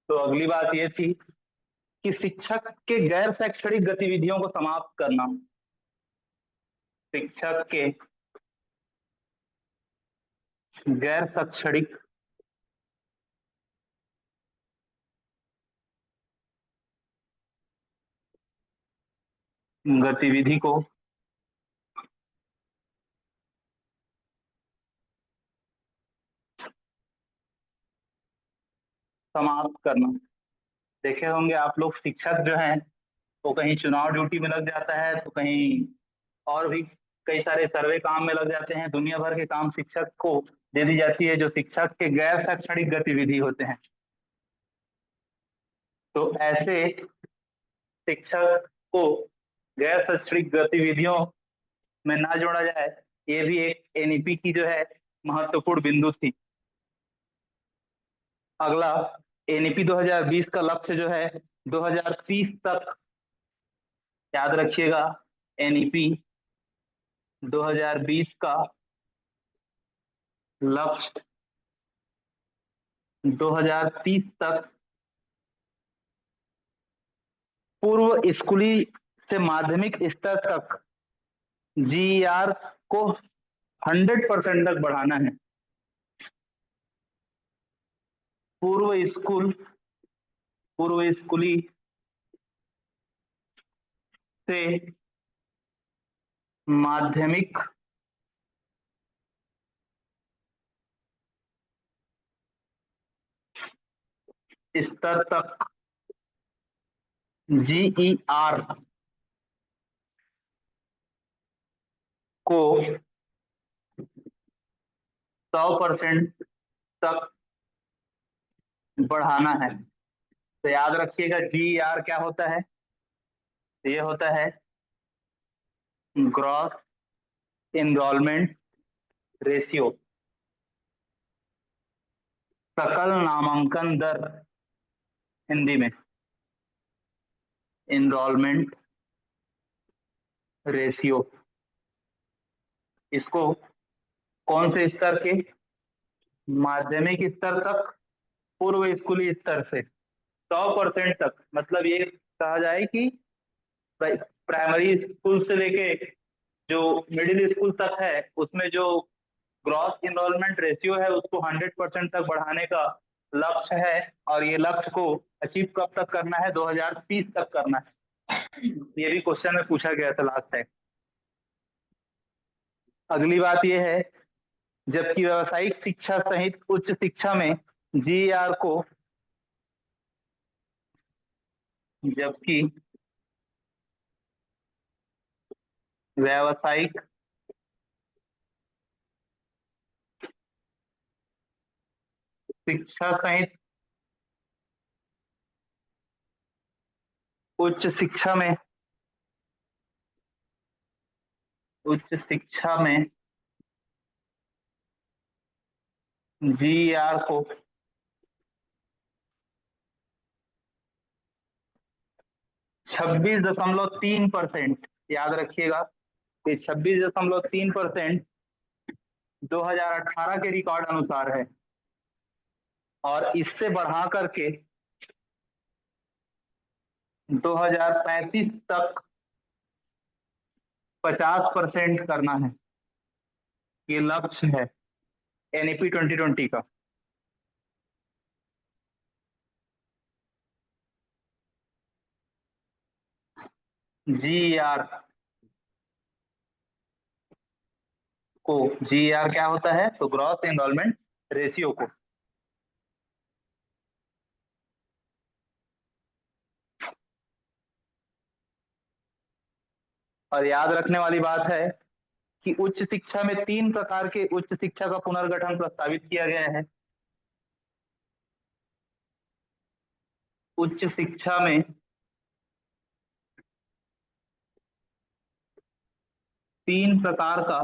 तो अगली बात ये थी कि शिक्षक के गैर शैक्षणिक गतिविधियों को समाप्त करना। शिक्षक के गैर शैक्षणिक गतिविधि को समाप्त करना। देखे होंगे आप लोग, शिक्षक जो है वो कहीं चुनाव ड्यूटी में लग जाता है, तो कहीं और भी कई सारे सर्वे काम में लग जाते हैं। दुनिया भर के काम शिक्षक को दे दी जाती है जो शिक्षक के गैर शैक्षणिक गतिविधि होते हैं। तो ऐसे शिक्षक को गैर शैक्षणिक गतिविधियों में ना जोड़ा जाए, ये भी एक एनईपी की जो है महत्वपूर्ण बिंदु थी। अगला, एनईपी 2020 का लक्ष्य जो है 2030 तक, याद रखिएगा, एनईपी 2020 का लक्ष्य 2030 तक पूर्व स्कूली से माध्यमिक स्तर तक जीईआर को 100% तक बढ़ाना है। पूर्व स्कूली से माध्यमिक स्तर तक जीईआर को 100% तक बढ़ाना है। तो याद रखिएगा, जीईआर क्या होता है? ये होता है ग्रॉस एनरोलमेंट रेशियो, सकल नामांकन दर हिंदी में, एनरोलमेंट रेशियो। इसको कौन से स्तर के? माध्यमिक स्तर तक, पूर्व स्कूली स्तर से 100% तक, मतलब ये कहा जाए कि प्राइमरी स्कूल से लेके जो मिडिल स्कूल तक है उसमें जो ग्रॉस इनरोलमेंट रेशियो है उसको 100% तक बढ़ाने का लक्ष्य है। और ये लक्ष्य को अचीव कब तक करना है? 2030 तक करना है। ये भी क्वेश्चन में पूछा गया था लास्ट टाइम। अगली बात यह है, जबकि व्यावसायिक शिक्षा सहित उच्च शिक्षा में जीईआर को, जबकि व्यावसायिक शिक्षा सहित उच्च शिक्षा में जीईआर को 26.3%, याद रखिएगा, ये 26.3% 2018 के रिकॉर्ड अनुसार है, और इससे बढ़ा करके 2035 तक 50% करना है, ये लक्ष्य है एनईपी 2020 का। जीईआर को, जीईआर क्या होता है, तो ग्रॉस एनरोलमेंट रेशियो को, और याद रखने वाली बात है कि उच्च शिक्षा में 3 प्रकार के उच्च शिक्षा का पुनर्गठन प्रस्तावित किया गया है। उच्च शिक्षा में 3 प्रकार का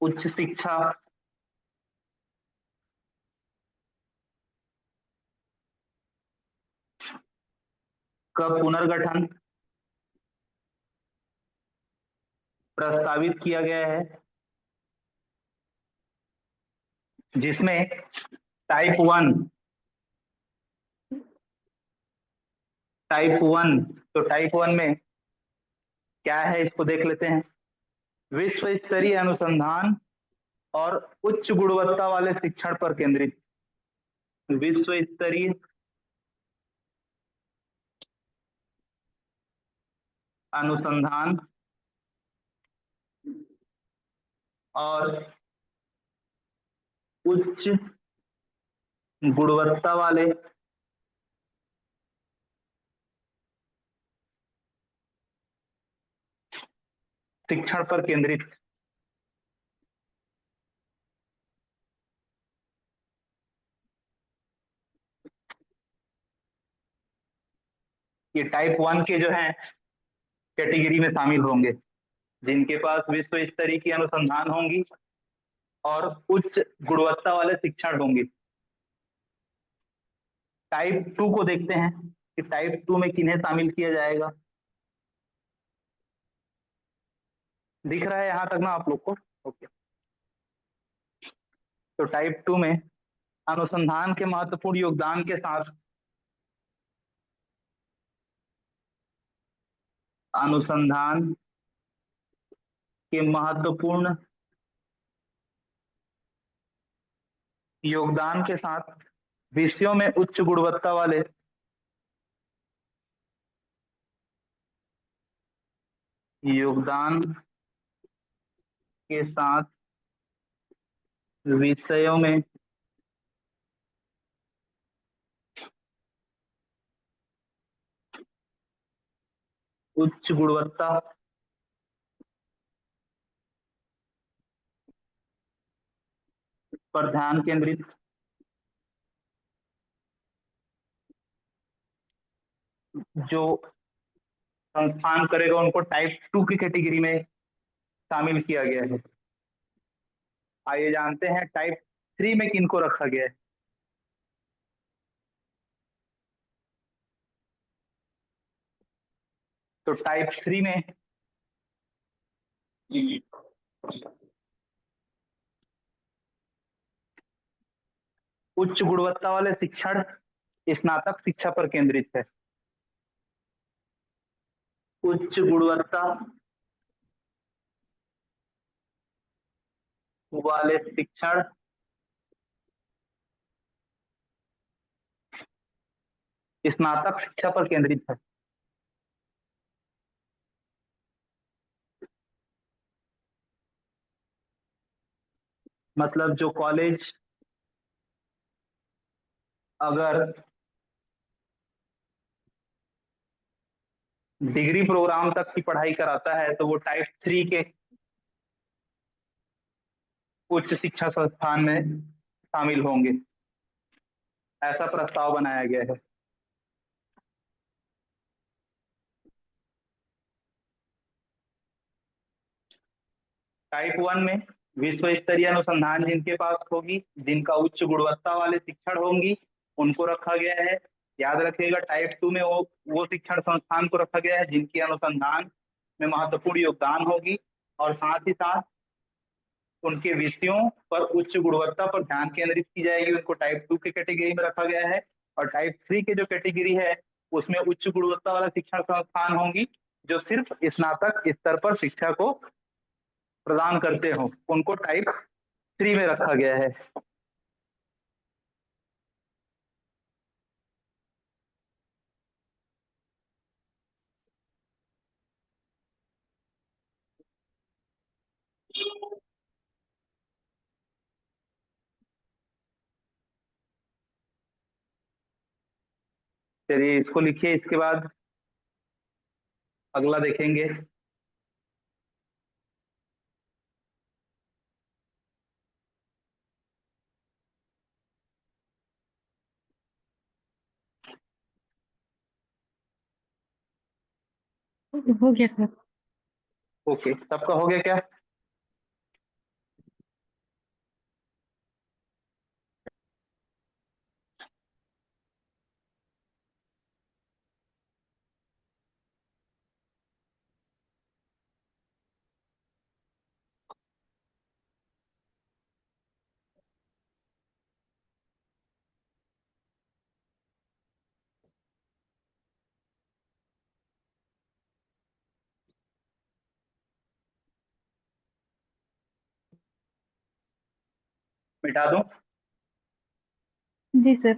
उच्च शिक्षा का पुनर्गठन प्रस्तावित किया गया है, जिसमें टाइप 1, तो टाइप 1 में क्या है इसको देख लेते हैं। विश्व स्तरीय अनुसंधान और उच्च गुणवत्ता वाले शिक्षण पर केंद्रित, विश्व स्तरीय अनुसंधान और उच्च गुणवत्ता वाले शिक्षण पर केंद्रित। ये टाइप 1 के जो हैं कैटेगरी में शामिल होंगे, जिनके पास विश्व स्तरीय की अनुसंधान होंगी और उच्च गुणवत्ता वाले शिक्षण होंगे। टाइप 2 को देखते हैं कि टाइप 2 में किन्हें शामिल किया जाएगा। दिख रहा है यहां तक ना आप लोग को? ओके। तो टाइप 2 में अनुसंधान के महत्वपूर्ण योगदान के साथ अनुसंधान के महत्वपूर्ण योगदान के साथ विषयों में उच्च गुणवत्ता वाले योगदान के साथ विषयों में उच्च गुणवत्ता पर ध्यान केंद्रित, जो संस्थान करेगा उनको टाइप 2 की कैटेगरी में शामिल किया गया है। आइए जानते हैं टाइप 3 में किनको रखा गया है। तो टाइप 3 में उच्च गुणवत्ता वाले शिक्षण स्नातक शिक्षा पर केंद्रित है। उच्च गुणवत्ता वाले शिक्षण स्नातक शिक्षा पर केंद्रित है। मतलब जो कॉलेज अगर डिग्री प्रोग्राम तक की पढ़ाई कराता है तो वो टाइप 3 के उच्च शिक्षा संस्थान में शामिल होंगे, ऐसा प्रस्ताव बनाया गया है। टाइप 1 में विश्व स्तरीय अनुसंधान जिनके पास होगी, जिनका उच्च गुणवत्ता वाले शिक्षण होंगी, उनको रखा गया है। याद रखिएगा, टाइप 2 में वो शिक्षण संस्थान को रखा गया है जिनकी अनुसंधान में महत्वपूर्ण योगदान होगी और साथ ही साथ उनके विषयों पर उच्च गुणवत्ता पर ध्यान केंद्रित की जाएगी, उनको टाइप 2 के कैटेगरी में रखा गया है। और टाइप 3 के जो कैटेगरी है उसमें उच्च गुणवत्ता वाला शिक्षण संस्थान होंगी जो सिर्फ स्नातक स्तर पर शिक्षा को प्रदान करते हो, उनको टाइप 3 में रखा गया है। चलिए इसको लिखिए, इसके बाद अगला देखेंगे। हो गया सर। ओके, सबका हो गया क्या? मिटा दूं? जी सर।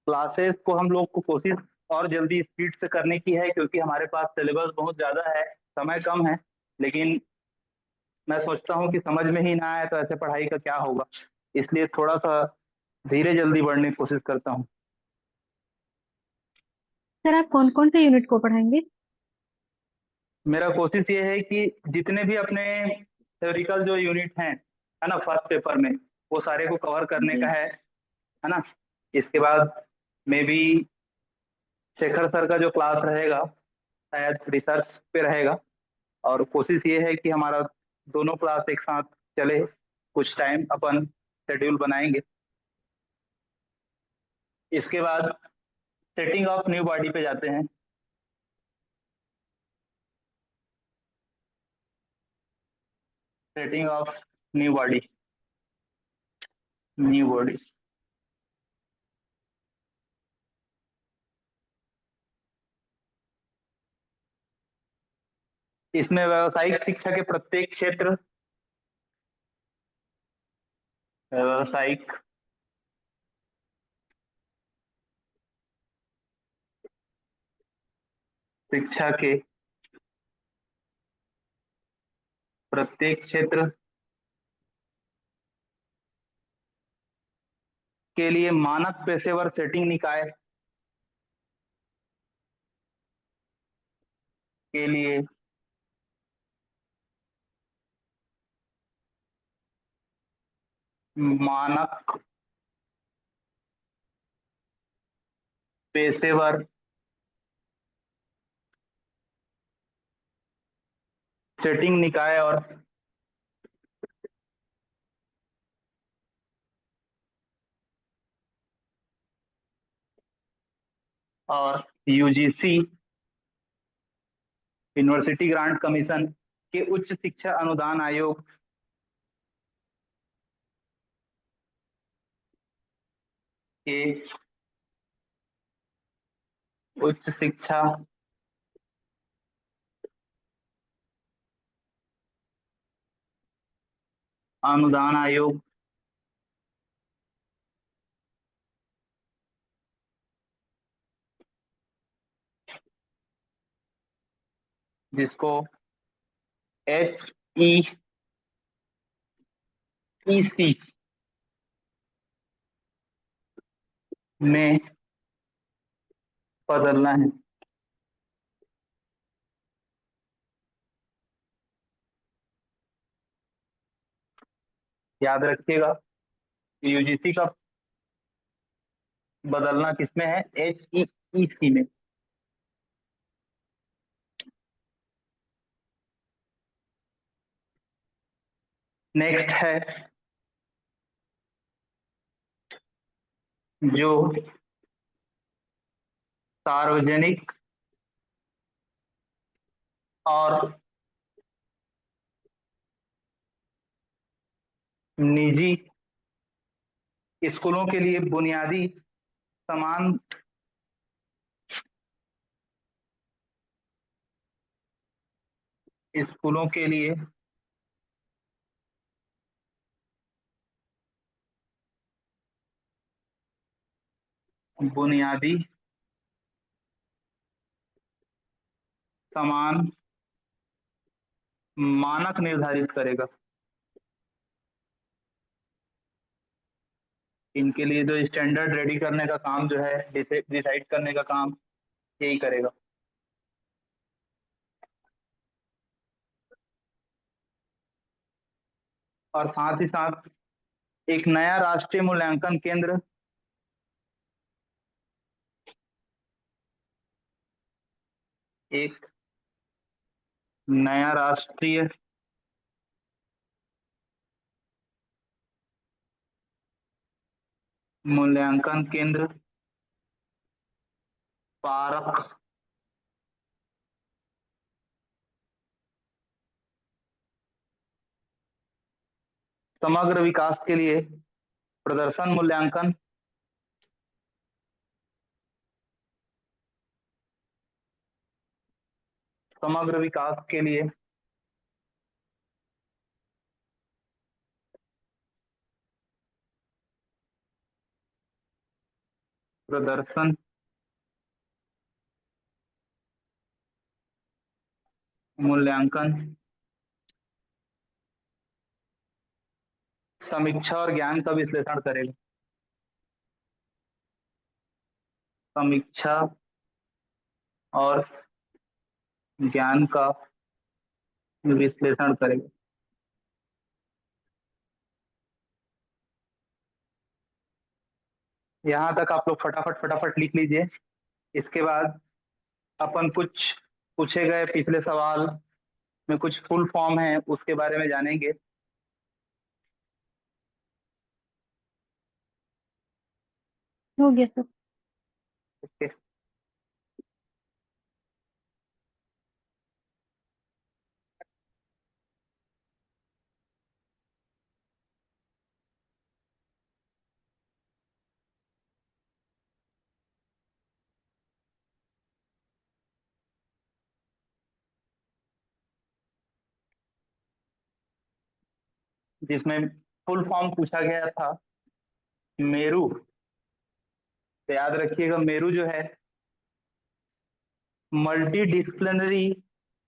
क्लासेस को हम लोग को कोशिश और जल्दी स्पीड से करने की है क्योंकि हमारे पास सिलेबस बहुत ज़्यादा है, समय कम है। लेकिन मैं सोचता हूँ कि समझ में ही ना आए तो ऐसे पढ़ाई का क्या होगा, इसलिए थोड़ा सा धीरे जल्दी बढ़ने की कोशिश करता हूँ। सर आप कौन कौन से यूनिट को पढ़ाएंगे? मेरा कोशिश ये है कि जितने भी अपने थ्योरिकल जो यूनिट हैं, है ना, फर्स्ट पेपर में, वो सारे को कवर करने जी। का है ना। इसके बाद मे बी शेखर सर का जो क्लास रहेगा शायद रिसर्च पे रहेगा, और कोशिश ये है कि हमारा दोनों क्लास एक साथ चले, कुछ टाइम अपन शेड्यूल बनाएंगे। इसके बाद सेटिंग ऑफ न्यू बॉडी पे जाते हैं। Setting of new body, new body. इसमें व्यावसायिक शिक्षा के प्रत्येक क्षेत्र, व्यावसायिक शिक्षा के प्रत्येक क्षेत्र के लिए मानक पेशेवर सेटिंग निकाय के लिए मानक पेशेवर सेटिंग निकाय और यूजीसी यूनिवर्सिटी ग्रांट कमीशन के उच्च शिक्षा अनुदान आयोग के उच्च शिक्षा अनुदान आयोग जिसको HEEC में बदलना है। याद रखिएगा यूजीसी का बदलना किसमें है, HEEC में। नेक्स्ट है जो सार्वजनिक और निजी स्कूलों के लिए बुनियादी समान स्कूलों के लिए बुनियादी समान मानक निर्धारित करेगा। इनके लिए जो स्टैंडर्ड रेडी करने का काम जो है, डिसाइड करने का काम यही करेगा। और साथ ही साथ एक नया राष्ट्रीय मूल्यांकन केंद्र एक नया राष्ट्रीय मूल्यांकन केंद्र पारक समग्र विकास के लिए प्रदर्शन मूल्यांकन समग्र विकास के लिए प्रदर्शन मूल्यांकन समीक्षा और ज्ञान का विश्लेषण करेगा। समीक्षा और ज्ञान का विश्लेषण करेगा। यहाँ तक आप लोग फटाफट फटाफट लिख लीजिए। इसके बाद अपन कुछ पूछे गए पिछले सवाल में कुछ फुल फॉर्म है उसके बारे में जानेंगे। हो गया सर। ओके, जिसमें फुल फॉर्म पूछा गया था मेरू। तो याद रखिएगा मेरू जो है multi disciplinary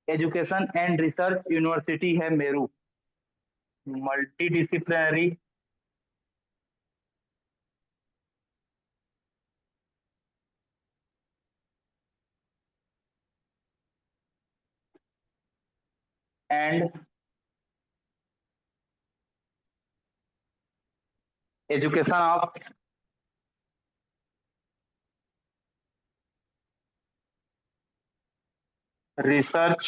education and research university है Meru. Multi disciplinary and education of research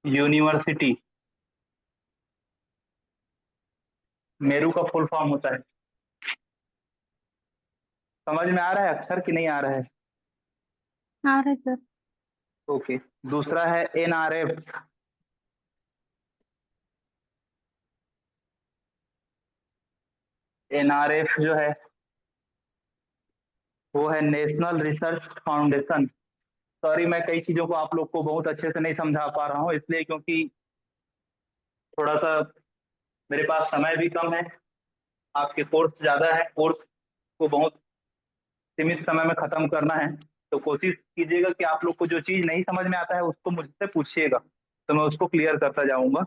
university. Meru का फुल फॉर्म होता है। समझ में आ रहा है अक्षर कि नहीं आ रहा है? आ रहा है सर। ओके, दूसरा है NRF। NRF जो है वो है नेशनल रिसर्च फाउंडेशन। सॉरी, मैं कई चीजों को आप लोग को बहुत अच्छे से नहीं समझा पा रहा हूँ, इसलिए क्योंकि थोड़ा सा मेरे पास समय भी कम है, आपके कोर्स ज्यादा है, कोर्स को बहुत सीमित समय में खत्म करना है। तो कोशिश कीजिएगा कि आप लोग को जो चीज नहीं समझ में आता है उसको मुझसे पूछिएगा, तो मैं उसको क्लियर करता जाऊंगा।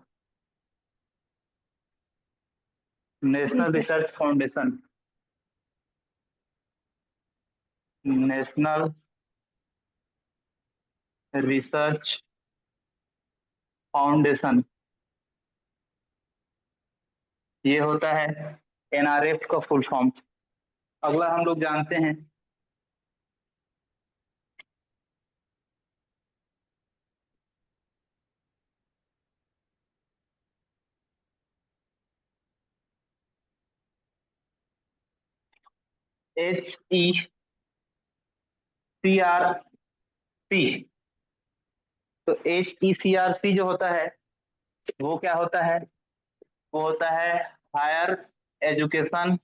जी national sir. Research foundation national research foundation, ये होता है एनआरएफ का फुल फॉर्म। अगला हम लोग जानते हैं HECRC। तो HECRC जो होता है वो क्या होता है, वो होता है higher education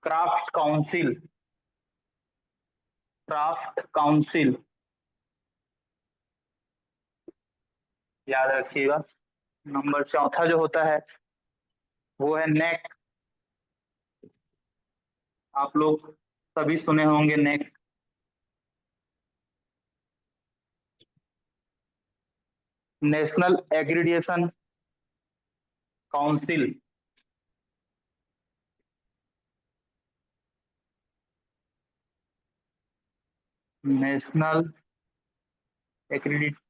craft council, craft council, याद रखिएगा। नंबर चौथा जो होता है वो है नेक। आप लोग सभी सुने होंगे NAAC, national accreditation council. National accreditation,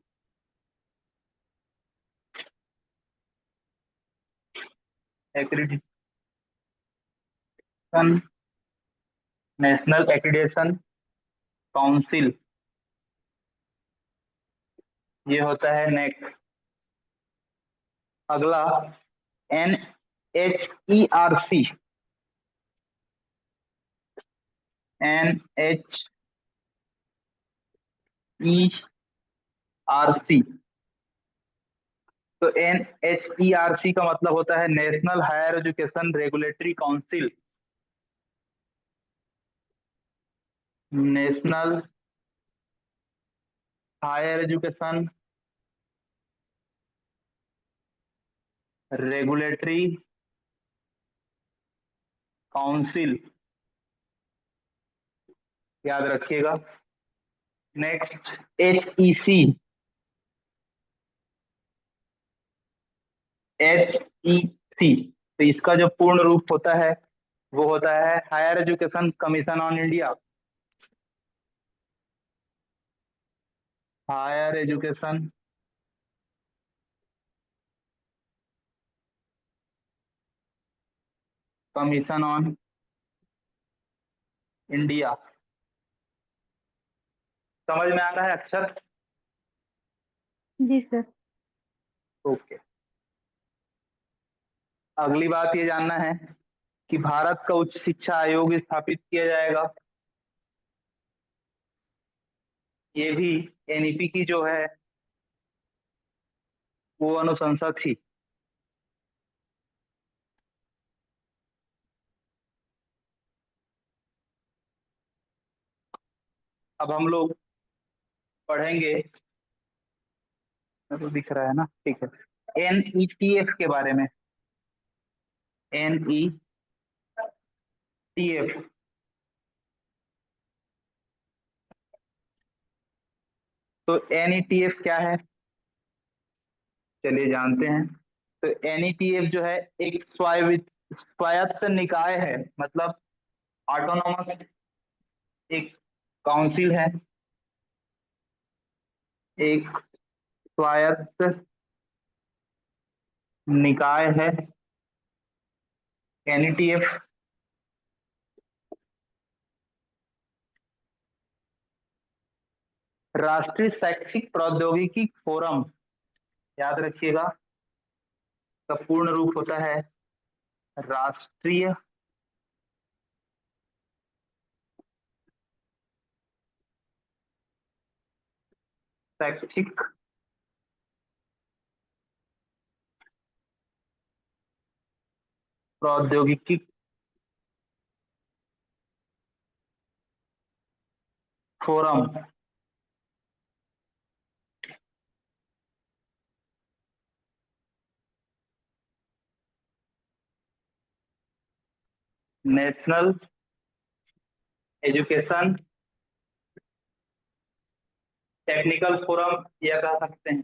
national accreditation council, ये होता है नेक। अगला NHERC, NHERC। तो NHERC का मतलब होता है national higher education regulatory council, national higher education regulatory council, याद रखिएगा। नेक्स्ट HEC, HEC, तो इसका जो पूर्ण रूप होता है वो होता है higher education commission on India, higher education commission on India. समझ में आ रहा है अक्षर? जी सर। ओके। अगली बात ये जानना है कि भारत का उच्च शिक्षा आयोग स्थापित किया जाएगा। ये भी NEP की जो है वो अनुशंसा थी। अब हम लोग पढ़ेंगे, तो दिख रहा है ना, ठीक है, NETF के बारे में। NETF, तो NETF क्या है, चलिए जानते हैं। तो NETF जो है एक स्वायत्त निकाय है, मतलब ऑटोनोमस एक काउंसिल है, एक स्वायत्त निकाय है NETF। राष्ट्रीय शैक्षिक प्रौद्योगिकी फोरम, याद रखिएगा, का पूर्ण रूप होता है राष्ट्रीय शैक्षिक प्रौद्योगिकी forum. National education technical forum यह कह सकते हैं,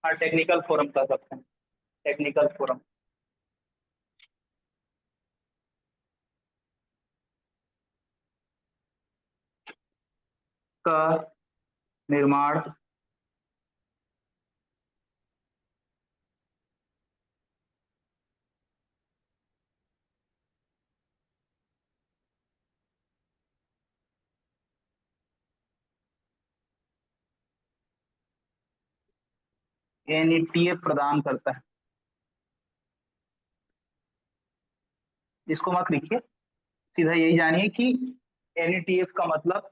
हाँ टेक्निकल फोरम कह सकते हैं, टेक्निकल फोरम। का निर्माण एनईटीएफ प्रदान करता है। इसको मत लिखिए, सीधा यही जानिए कि एनईटीएफ का मतलब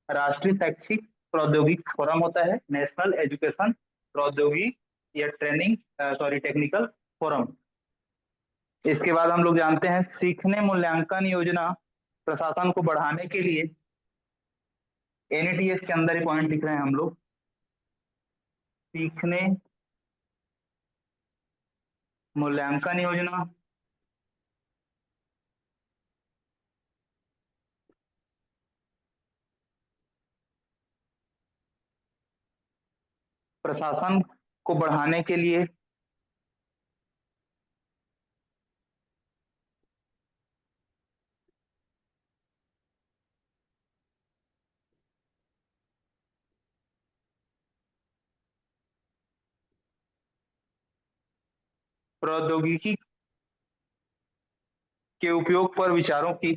राष्ट्रीय शैक्षिक प्रौद्योगिक फोरम होता है, नेशनल एजुकेशन प्रौद्योगिक या ट्रेनिंग टेक्निकल फोरम। इसके बाद हम लोग जानते हैं सीखने मूल्यांकन योजना प्रशासन को बढ़ाने के लिए, एनईटीएफ के अंदर ही पॉइंट लिख रहे हैं हम लोग, सीखने मूल्यांकन योजना प्रशासन को बढ़ाने के लिए प्रौद्योगिकी के उपयोग पर विचारों की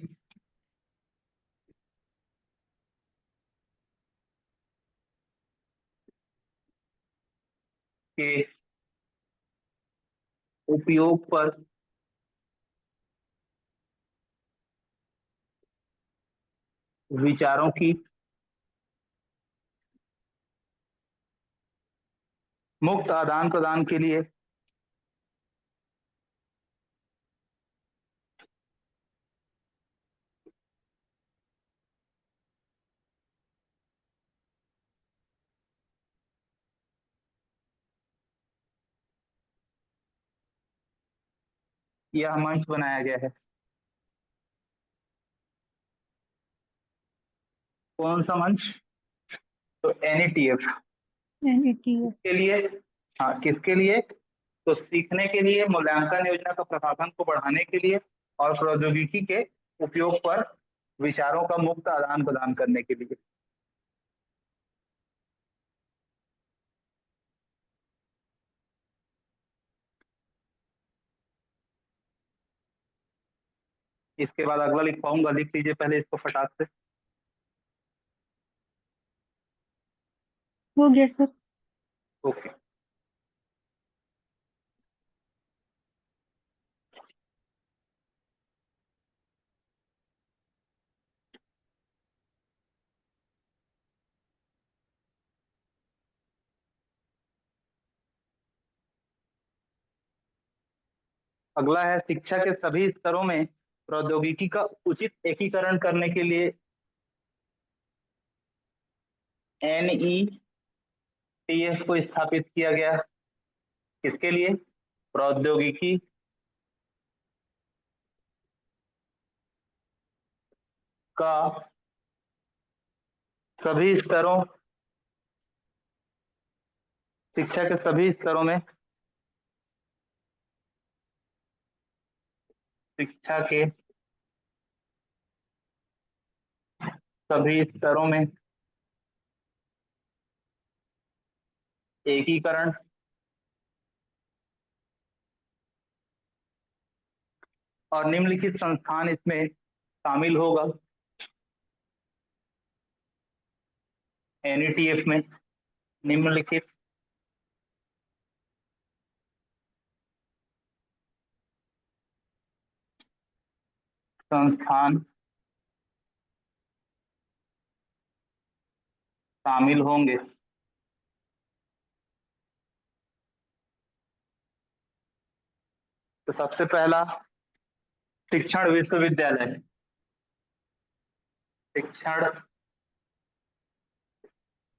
के उपयोग पर विचारों की मुक्त आदान प्रदान के लिए यह मंच बनाया गया है। कौन सा मंच? तो एनईटीएफ एनईटीएफ के लिए। हाँ, किसके लिए? तो सीखने के लिए, मूल्यांकन योजना का प्रशासन को बढ़ाने के लिए और प्रौद्योगिकी के उपयोग पर विचारों का मुक्त आदान प्रदान करने के लिए। इसके बाद अगला लिख पाऊंगा, लिख लीजिए पहले इसको फटाक से। हो गया सर। ओके, अगला है शिक्षा के सभी स्तरों में प्रौद्योगिकी का उचित एकीकरण करने के लिए एनईटीएफ को स्थापित किया गया। किसके लिए? प्रौद्योगिकी का सभी स्तरों, शिक्षा के सभी स्तरों में, शिक्षा के सभी स्तरों में एकीकरण और निम्नलिखित संस्थान इसमें शामिल होगा। एनईटीएफ में निम्नलिखित संस्थान शामिल होंगे। तो सबसे पहला शिक्षण विश्वविद्यालय, शिक्षण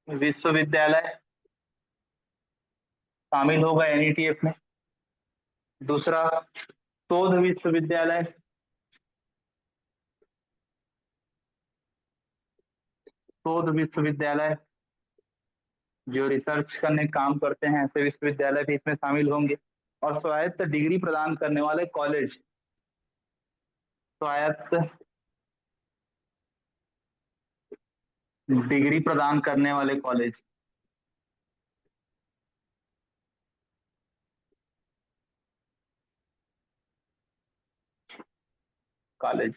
विश्वविद्यालय शामिल होगा एनईटीएफ में। दूसरा शोध विश्वविद्यालय, शोध विश्वविद्यालय जो रिसर्च करने काम करते हैं, ऐसे विश्वविद्यालय भी इसमें शामिल होंगे। और स्वायत्त डिग्री प्रदान करने वाले कॉलेज, स्वायत्त डिग्री प्रदान करने वाले कॉलेज। कॉलेज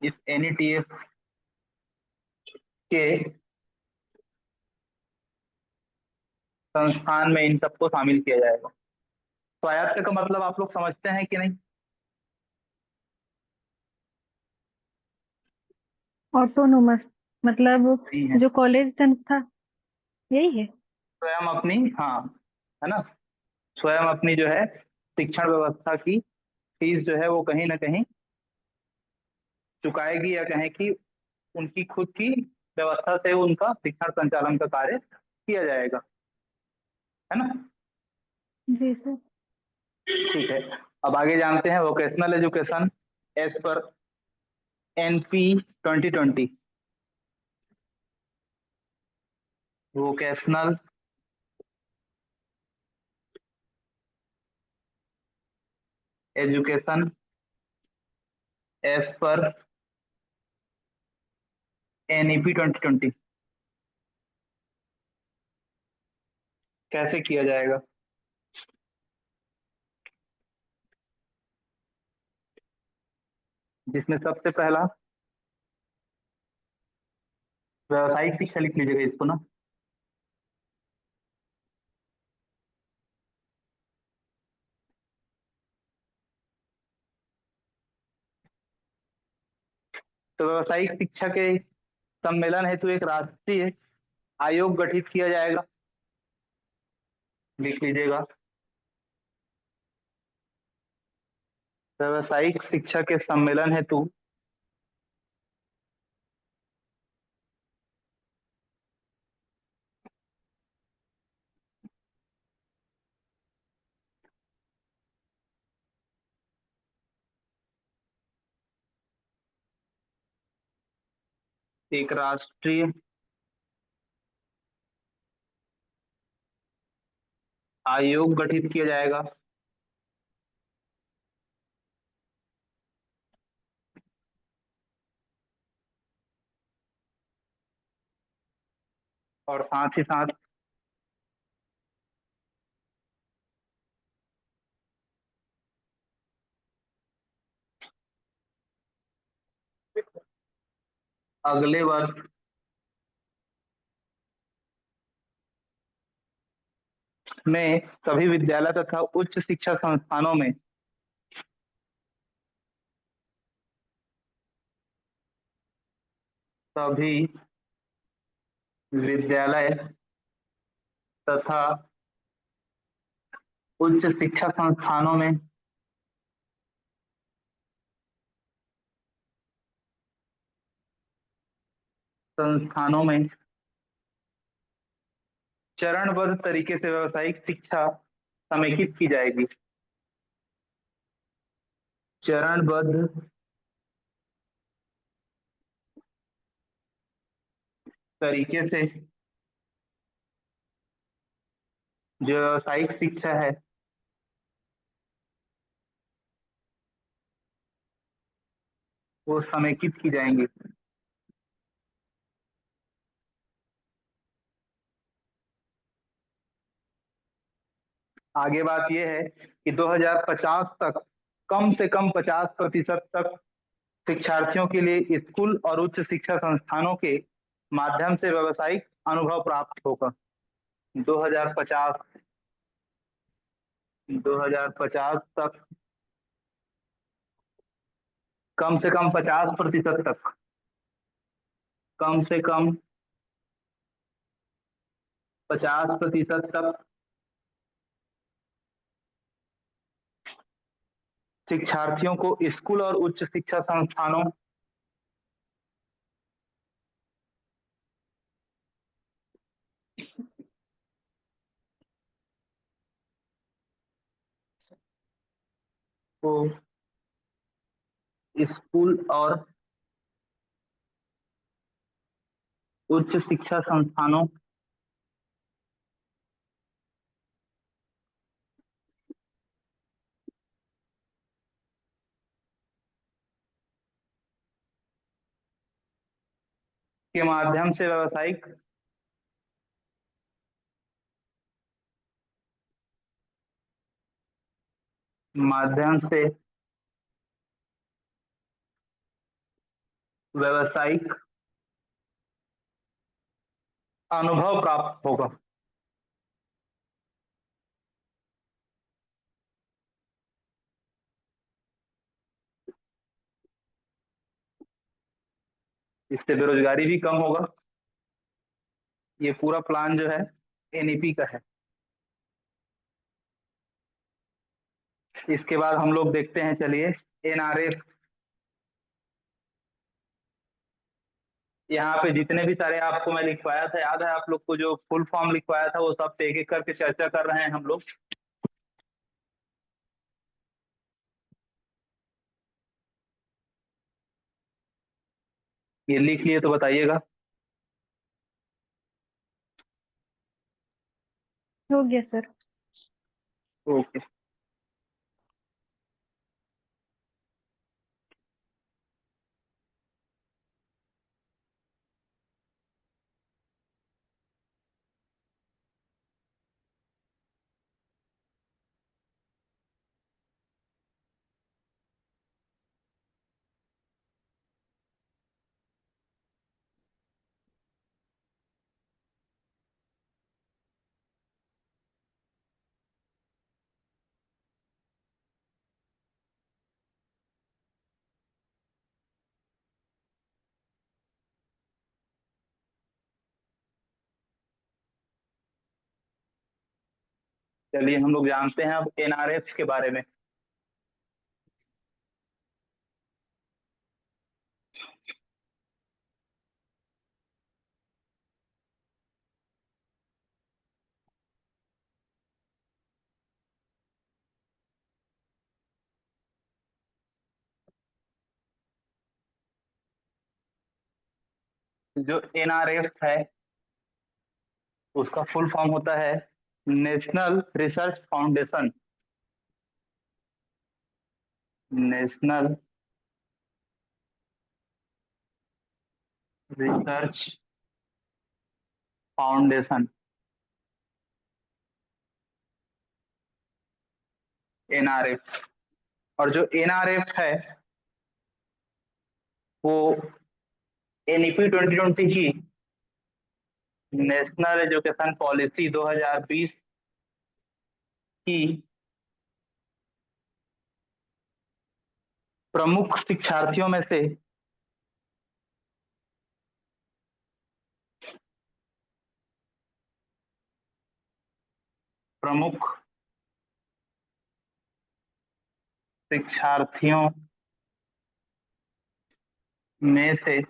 इस एनईटीएफ के संस्थान में इन सबको शामिल किया जाएगा। स्वायत्त का मतलब आप लोग समझते हैं कि नहीं? ऑटोनोमस मतलब नहीं है। जो कॉलेज संस्था, यही है। स्वयं अपनी, हाँ, है ना, स्वयं अपनी जो है शिक्षण व्यवस्था की फीस जो है वो कहीं ना कहीं चुकाएगी, या कहें कि उनकी खुद की व्यवस्था से उनका शिक्षण संचालन का कार्य किया जाएगा, है ना। जी सर। ठीक है, अब आगे जानते हैं vocational education as per NEP 2020। Vocational education as per NEP 2020 कैसे किया जाएगा? जिसमें सबसे पहला व्यावसायिक शिक्षा लिख लीजिएगा इसको ना। तो व्यावसायिक शिक्षा के सम्मेलन हेतु एक राष्ट्रीय आयोग गठित किया जाएगा, लिख लीजिएगा। व्यावसायिक शिक्षा के सम्मेलन हेतु एक राष्ट्रीय आयोग गठित किया जाएगा। और साथ ही साथ अगले वर्ष में सभी विद्यालय तथा उच्च शिक्षा संस्थानों में सभी विद्यालय तथा उच्च शिक्षा संस्थानों में चरणबद्ध तरीके से व्यावसायिक शिक्षा समेकित की जाएगी। चरणबद्ध तरीके से जो व्यावसायिक शिक्षा है वो समेकित की जाएंगी। आगे बात यह है कि 2050 तक कम से कम 50% तक शिक्षार्थियों के लिए स्कूल और उच्च शिक्षा संस्थानों के माध्यम से व्यावसायिक अनुभव प्राप्त होगा। 2050 2050 तक कम से कम 50% तक, कम से कम 50% तक शिक्षार्थियों को स्कूल और उच्च शिक्षा संस्थानों को स्कूल और उच्च शिक्षा संस्थानों के माध्यम से व्यावसायिक माध्यम से व्यावसायिक अनुभव प्राप्त होगा। इससे बेरोजगारी भी कम होगा। ये पूरा प्लान जो है एनईपी का है। इसके बाद हम लोग देखते हैं, चलिए, एनआरएफ। यहाँ पे जितने भी सारे आपको मैं लिखवाया था, याद है आप लोग को जो फुल फॉर्म लिखवाया था, वो सब पे एक एक करके चर्चा कर रहे हैं हम लोग। ये लिख लिए तो बताइएगा। हो गया सर। ओके। चलिए हम लोग जानते हैं अब एनआरएफ के बारे में। जो एनआरएफ है उसका फुल फॉर्म होता है national research foundation. National research foundation, NRF. और जो एनआरएफ है वो एनईपी 2020 की नेशनल एजुकेशन पॉलिसी 2020 की प्रमुख शिक्षार्थियों में से प्रमुख शिक्षार्थियों में से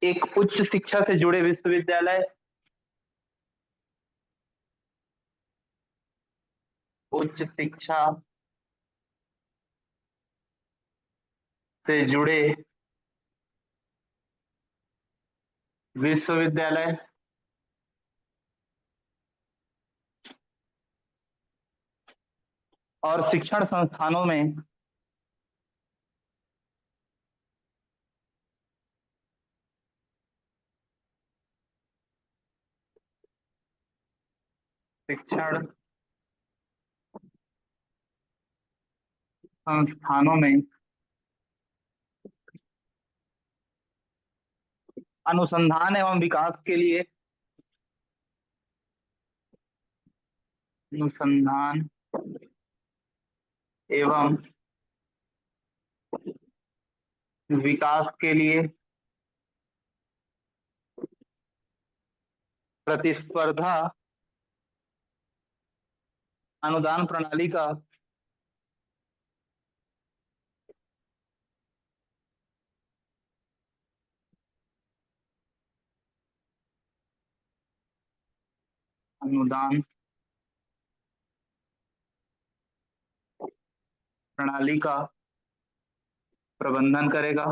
एक उच्च शिक्षा से जुड़े विश्वविद्यालय, उच्च शिक्षा से जुड़े विश्वविद्यालय और शिक्षण संस्थानों में शिक्षण संस्थानों में अनुसंधान एवं विकास के लिए, अनुसंधान एवं विकास के लिए प्रतिस्पर्धा अनुदान प्रणाली का अनुदान प्रणाली का प्रबंधन करेगा।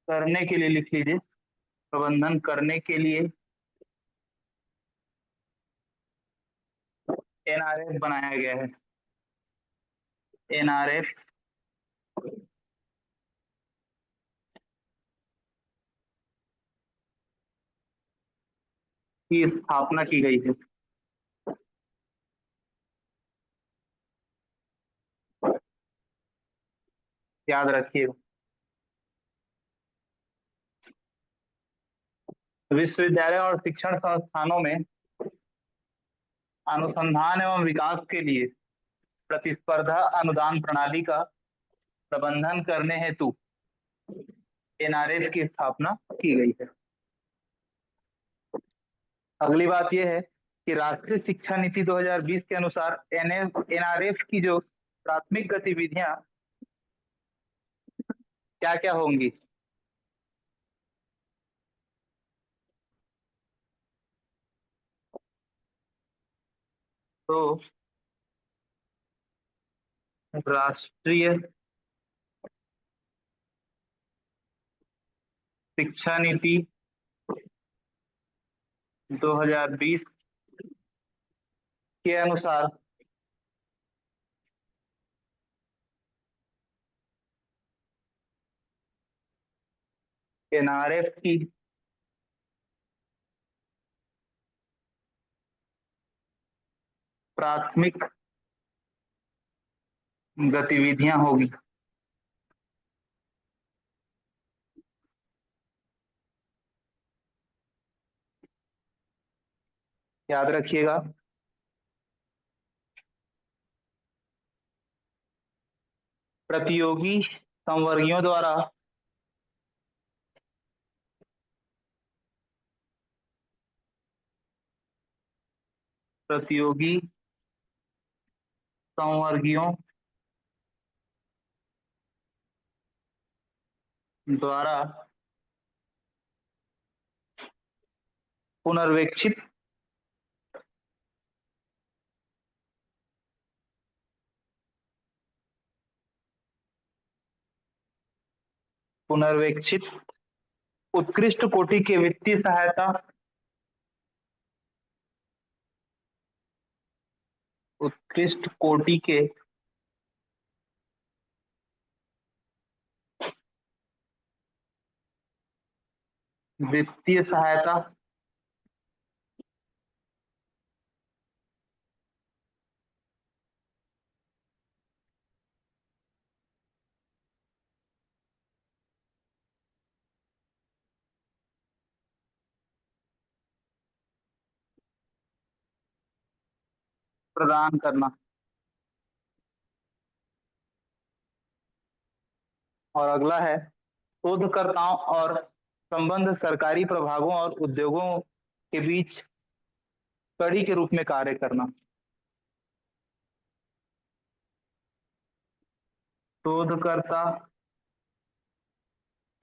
करने के लिए लिख लीजिए, प्रबंधन करने के लिए एनआरएफ बनाया गया है। एनआरएफ की स्थापना की गई है। याद रखिएगा। विश्वविद्यालय और शिक्षण संस्थानों में अनुसंधान एवं विकास के लिए प्रतिस्पर्धा अनुदान प्रणाली का प्रबंधन करने हेतु एनआरएफ की स्थापना की गई है। अगली बात यह है कि राष्ट्रीय शिक्षा नीति 2020 के अनुसार एनआरएफ की जो प्राथमिक गतिविधियां क्या क्या होंगी? तो राष्ट्रीय शिक्षा नीति 2020 के अनुसार एनआरएफ की प्राथमिक गतिविधियां होगी। याद रखिएगा। प्रतियोगी संवर्गीयों द्वारा प्रतियोगी संवर्गीयों द्वारा पुनर्वेक्षित पुनर्वेक्षित उत्कृष्ट कोटि के वित्तीय सहायता, उत्कृष्ट कोटि के वित्तीय सहायता प्रदान करना। और अगला है शोधकर्ताओं और संबंध सरकारी प्रभागों और उद्योगों के बीच कड़ी के रूप में कार्य करना। शोधकर्ता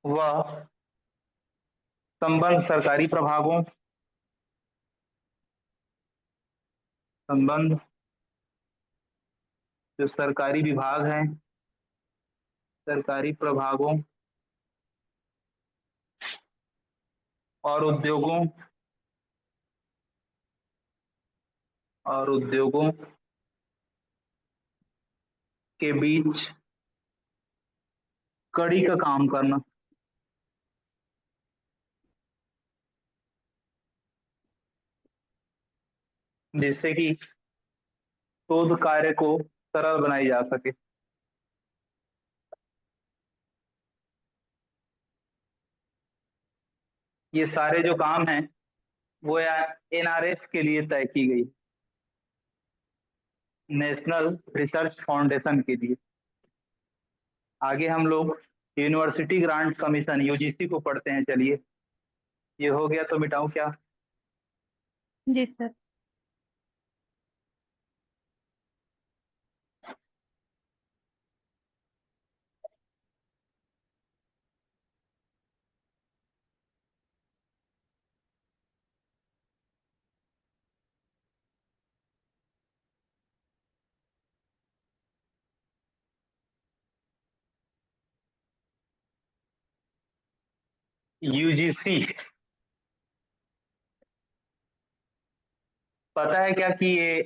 व संबंध सरकारी प्रभागों, संबंध जो सरकारी विभाग हैं, सरकारी प्रभागों और उद्योगों के बीच कड़ी का काम करना। जिससे कि शोध कार्य को सरल बनाई जा सके। ये सारे जो काम हैं वो एनआरएफ के लिए तय की गई, नेशनल रिसर्च फाउंडेशन के लिए। आगे हम लोग यूनिवर्सिटी ग्रांट कमीशन यूजीसी को पढ़ते हैं। चलिए, ये हो गया तो मिटाऊं क्या? जी सर। यूजीसी, पता है क्या कि ये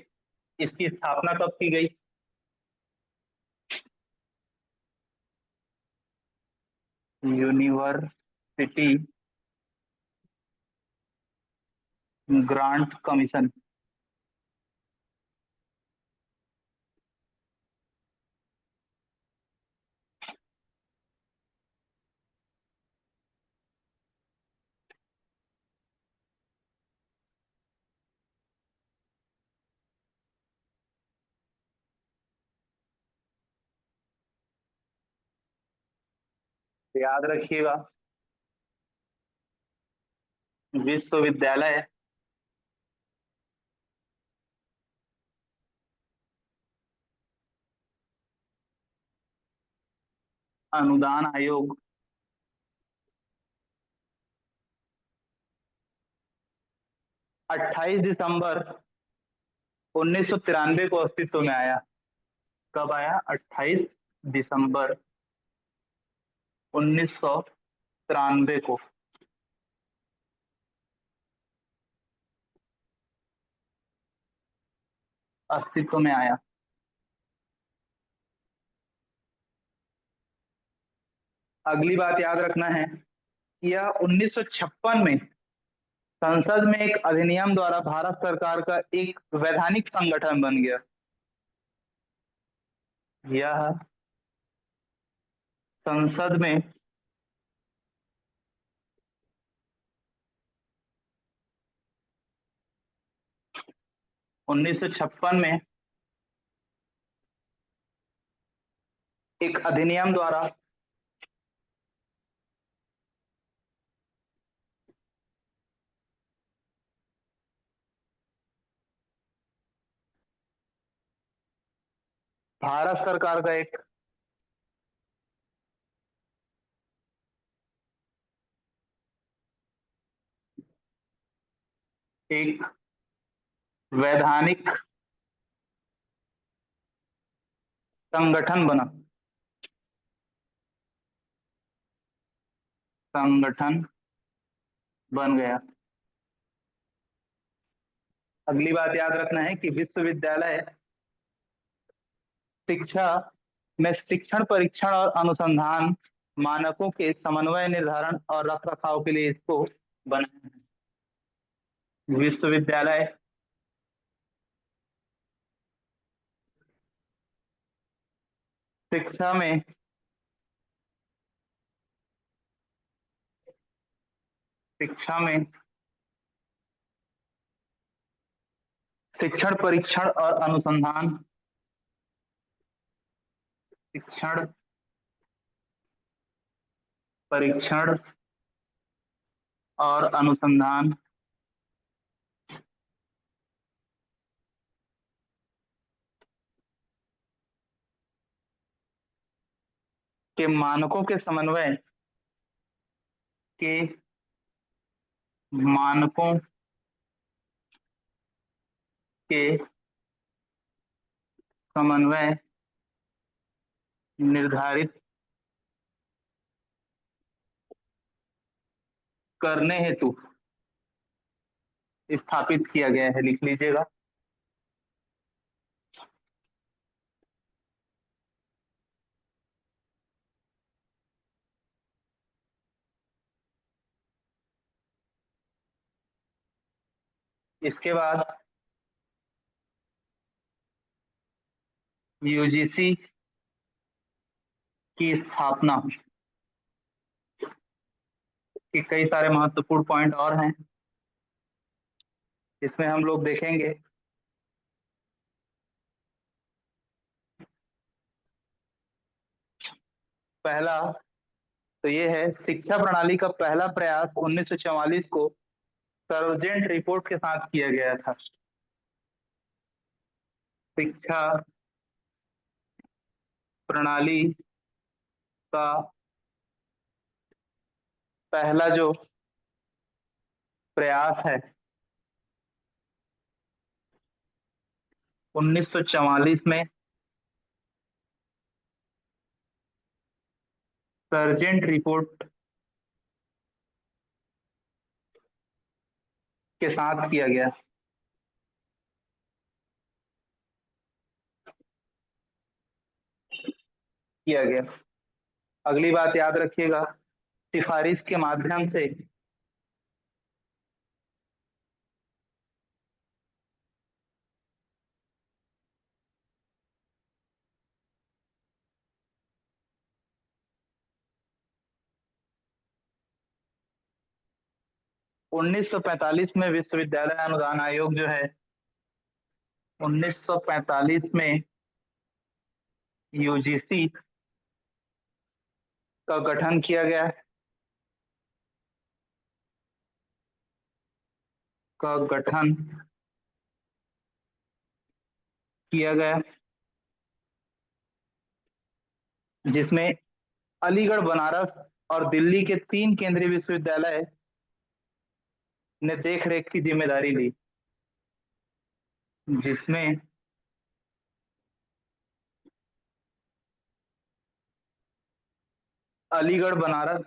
इसकी स्थापना कब की गई? University grant commission. याद रखिएगा, विश्वविद्यालय अनुदान आयोग 28 दिसंबर 1993 को अस्तित्व में आया। कब आया? 28 दिसंबर 1993 को अस्तित्व में आया। अगली बात याद रखना है, यह 1956 में संसद में एक अधिनियम द्वारा भारत सरकार का एक वैधानिक संगठन बन गया। यह संसद में 1956 में एक अधिनियम द्वारा भारत सरकार का एक वैधानिक संगठन बना। संगठन बन गया। अगली बात याद रखना है कि विश्वविद्यालय शिक्षा में शिक्षण, परीक्षण और अनुसंधान मानकों के समन्वय, निर्धारण और रखरखाव के लिए इसको बनाया है। विश्वविद्यालय शिक्षा में शिक्षण, परीक्षण और अनुसंधान, शिक्षण, परीक्षण और अनुसंधान के मानकों के समन्वय के मानकों के समन्वय, निर्धारित करने हेतु स्थापित किया गया है। लिख लीजिएगा। इसके बाद यूजीसी की स्थापना के कई सारे महत्वपूर्ण पॉइंट और हैं, इसमें हम लोग देखेंगे। पहला तो ये है, शिक्षा प्रणाली का पहला प्रयास 1944 को सर्वजेंट रिपोर्ट के साथ किया गया था। शिक्षा प्रणाली का पहला जो प्रयास है 1944 में सर्जेंट रिपोर्ट के साथ किया गया। अगली बात याद रखिएगा, सिफारिश के माध्यम से 1945 में विश्वविद्यालय अनुदान आयोग जो है 1945 में यूजीसी का गठन किया गया जिसमें अलीगढ़, बनारस और दिल्ली के 3 केंद्रीय विश्वविद्यालय ने देखरेख की जिम्मेदारी ली, जिसमें अलीगढ़ बनारस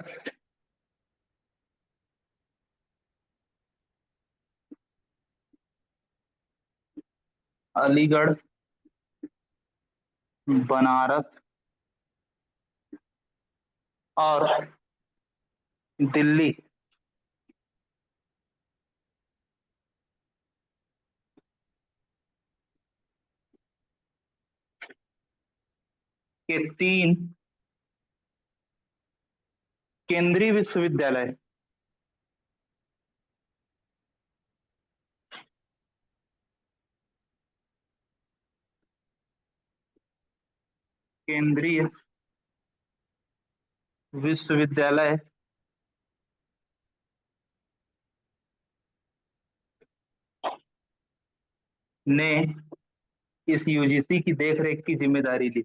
और दिल्ली के 3 केंद्रीय विश्वविद्यालय केंद्रीय विश्वविद्यालय ने इस यूजीसी की देखरेख की जिम्मेदारी ली।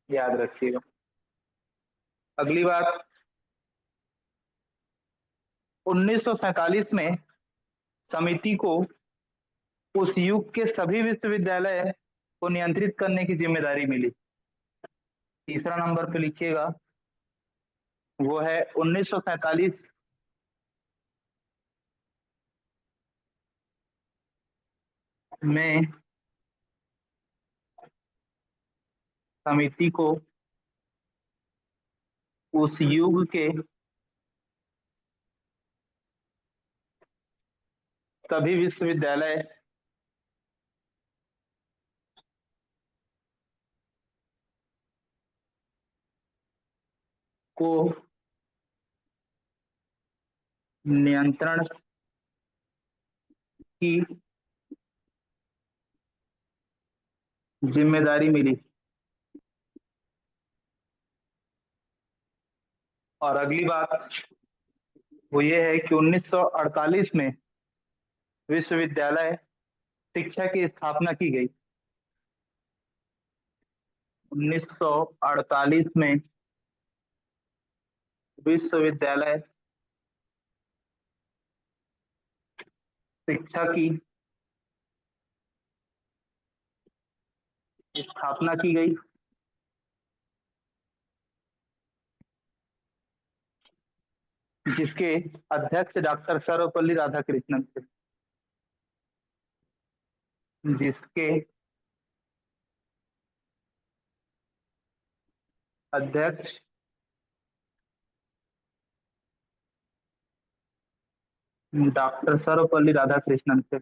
याद रखिएगा। अगली बात, 1947 में समिति को उस युग के सभी विश्वविद्यालय को नियंत्रित करने की जिम्मेदारी मिली। तीसरा नंबर पे लिखिएगा, वो है 1947 में समिति को उस युग के सभी विश्वविद्यालय को नियंत्रण की जिम्मेदारी मिली। और अगली बात वो ये है कि 1948 में विश्वविद्यालय शिक्षा की स्थापना की गई। 1948 में विश्वविद्यालय शिक्षा की स्थापना की गई, जिसके अध्यक्ष डॉक्टर सर्वपल्ली राधाकृष्णन थे। जिसके अध्यक्ष डॉक्टर सर्वपल्ली राधाकृष्णन थे।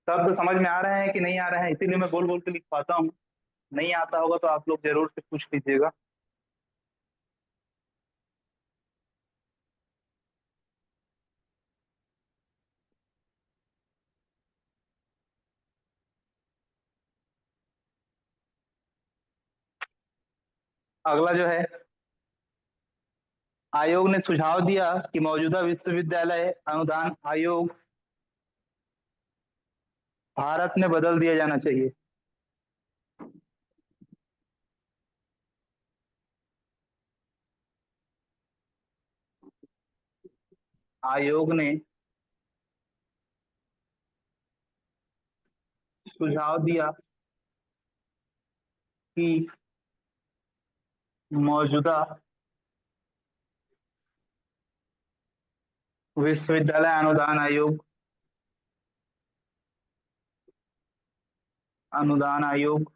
शब्द समझ में आ रहे हैं कि नहीं आ रहे हैं, इसीलिए मैं बोल बोल के लिख पाता हूँ। नहीं आता होगा तो आप लोग जरूर से पूछ लीजिएगा। अगला जो है, आयोग ने सुझाव दिया कि मौजूदा विश्वविद्यालय अनुदान आयोग भारत में बदल दिया जाना चाहिए। आयोग ने सुझाव दिया कि मौजूदा विश्वविद्यालय अनुदान आयोग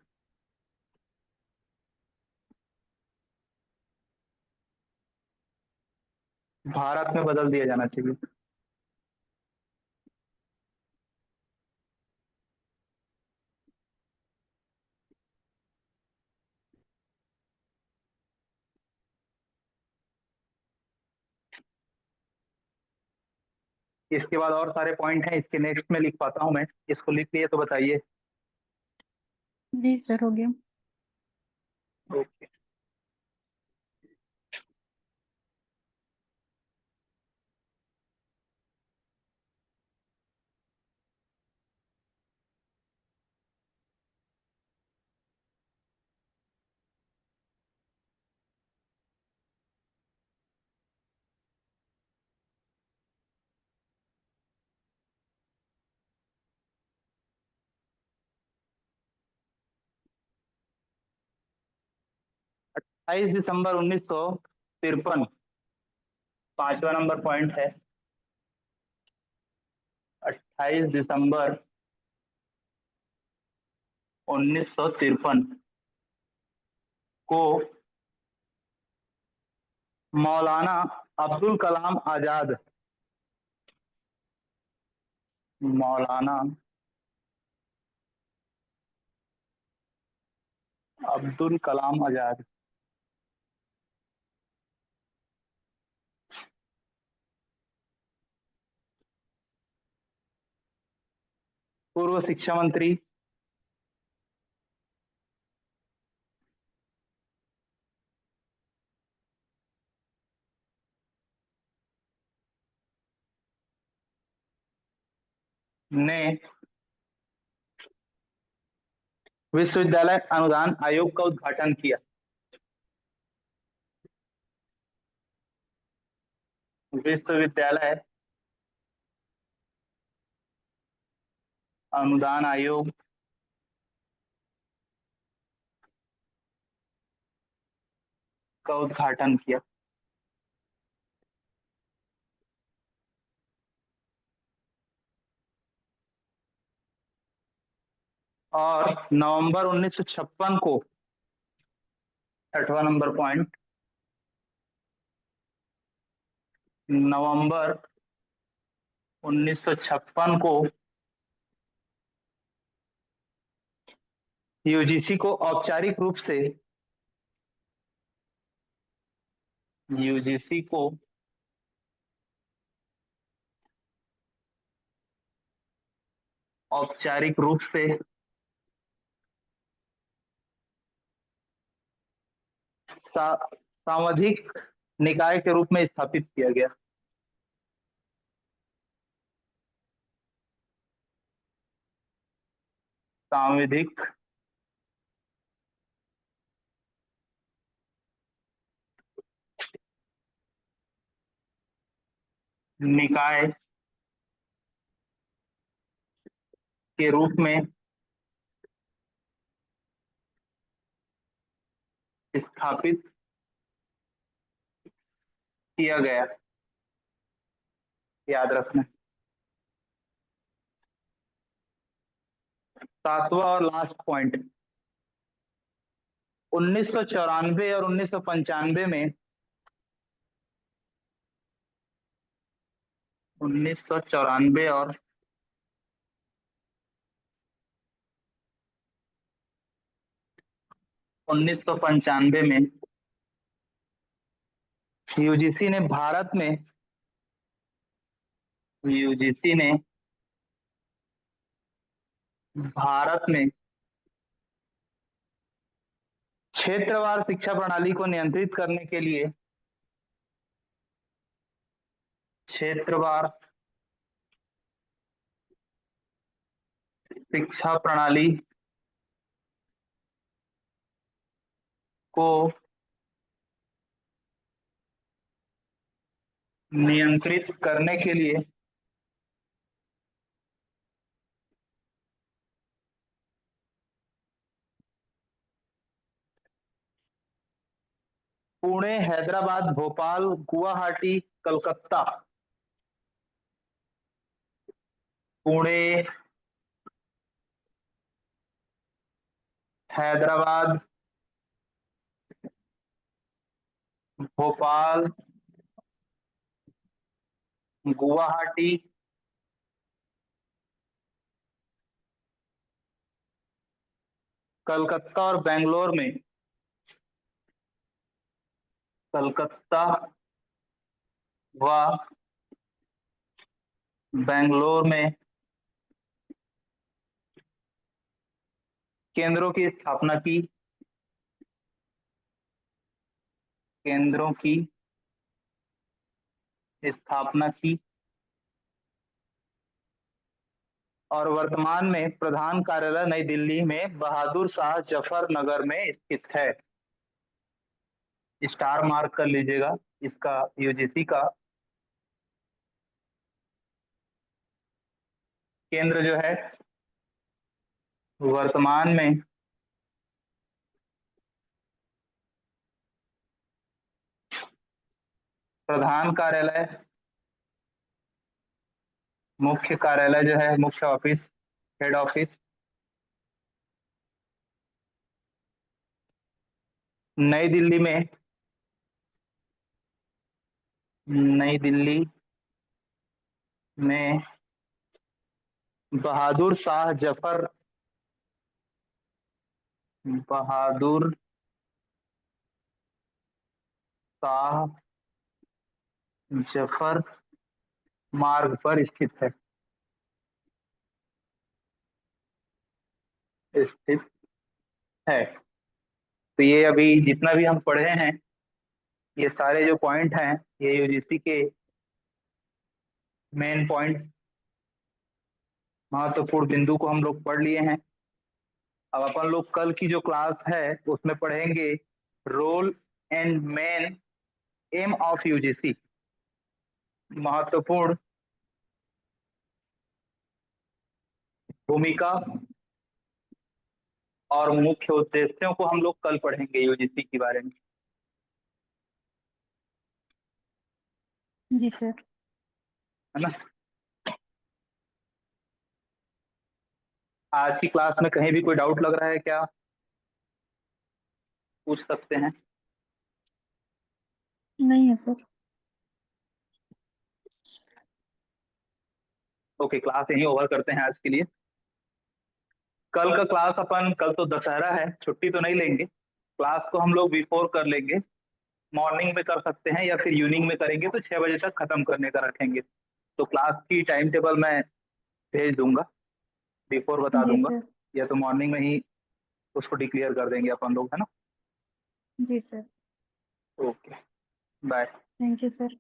भारत में बदल दिया जाना चाहिए। इसके बाद और सारे पॉइंट हैं, इसके नेक्स्ट में लिख पाता हूं मैं, इसको लिख लिए तो बताइए। जी सर, हो गया। ओके। तेईस दिसंबर 1953, 5वां नंबर पॉइंट है। 28 दिसंबर 1953 को मौलाना अब्दुल कलाम आजाद, मौलाना अब्दुल कलाम आजाद पूर्व शिक्षा मंत्री ने विश्वविद्यालय अनुदान आयोग का उद्घाटन किया। विश्वविद्यालय अनुदान आयोग का उद्घाटन किया। और नवंबर 1956 को, 6वां नंबर पॉइंट, नवंबर 1956 को यूजीसी को औपचारिक रूप से, यूजीसी को औपचारिक रूप से सांविधिक निकाय के रूप में स्थापित किया गया। सांविधिक निकाय के रूप में स्थापित किया गया, याद रखना। 7वां और लास्ट पॉइंट, 1994 और 1995 में, 1994 और 1995 में यूजीसी ने यूजीसी ने भारत में क्षेत्रवार शिक्षा प्रणाली को नियंत्रित करने के लिए क्षेत्रवार शिक्षा प्रणाली को नियंत्रित करने के लिए पुणे, हैदराबाद, भोपाल, गुवाहाटी, कलकत्ता। पुणे, हैदराबाद, भोपाल, गुवाहाटी, कलकत्ता और बेंगलोर में, कलकत्ता व बेंगलोर में केंद्रों की स्थापना की, केंद्रों की स्थापना की और वर्तमान में प्रधान कार्यालय नई दिल्ली में बहादुर शाह जफर नगर में स्थित है। स्टार मार्क कर लीजिएगा इसका यूजीसी का केंद्र जो है वर्तमान में प्रधान कार्यालय, मुख्य कार्यालय जो है, मुख्य ऑफिस, हेड ऑफिस नई दिल्ली में, नई दिल्ली में बहादुर शाह जफर, बहादुर शाह जफर मार्ग पर स्थित है, स्थित है। तो ये अभी जितना भी हम पढ़े हैं, ये सारे जो पॉइंट हैं, ये यूजीसी के मेन पॉइंट, महत्वपूर्ण बिंदु को हम लोग पढ़ लिए हैं। अब अपन लोग कल की जो क्लास है उसमें पढ़ेंगे role and main aim of UGC, महत्वपूर्ण भूमिका और मुख्य उद्देश्यों को हम लोग कल पढ़ेंगे यूजीसी के बारे में, जी सर। है ना। आज की क्लास में कहीं भी कोई डाउट लग रहा है क्या, पूछ सकते हैं। नहीं है सर। ओके, क्लास यहीं ओवर करते हैं आज के लिए। कल का क्लास अपन, कल तो दशहरा है, छुट्टी तो नहीं लेंगे, क्लास को हम लोग बिफोर कर लेंगे, मॉर्निंग में कर सकते हैं या फिर इवनिंग में करेंगे तो 6 बजे तक खत्म करने का रखेंगे। तो क्लास की टाइम टेबल मैं भेज दूंगा, बिफोर बता जी दूंगा, सर। या तो मॉर्निंग में ही उसको डिक्लेयर कर देंगे अपन लोग, है ना। जी sir. Okay, bye. Thank you sir.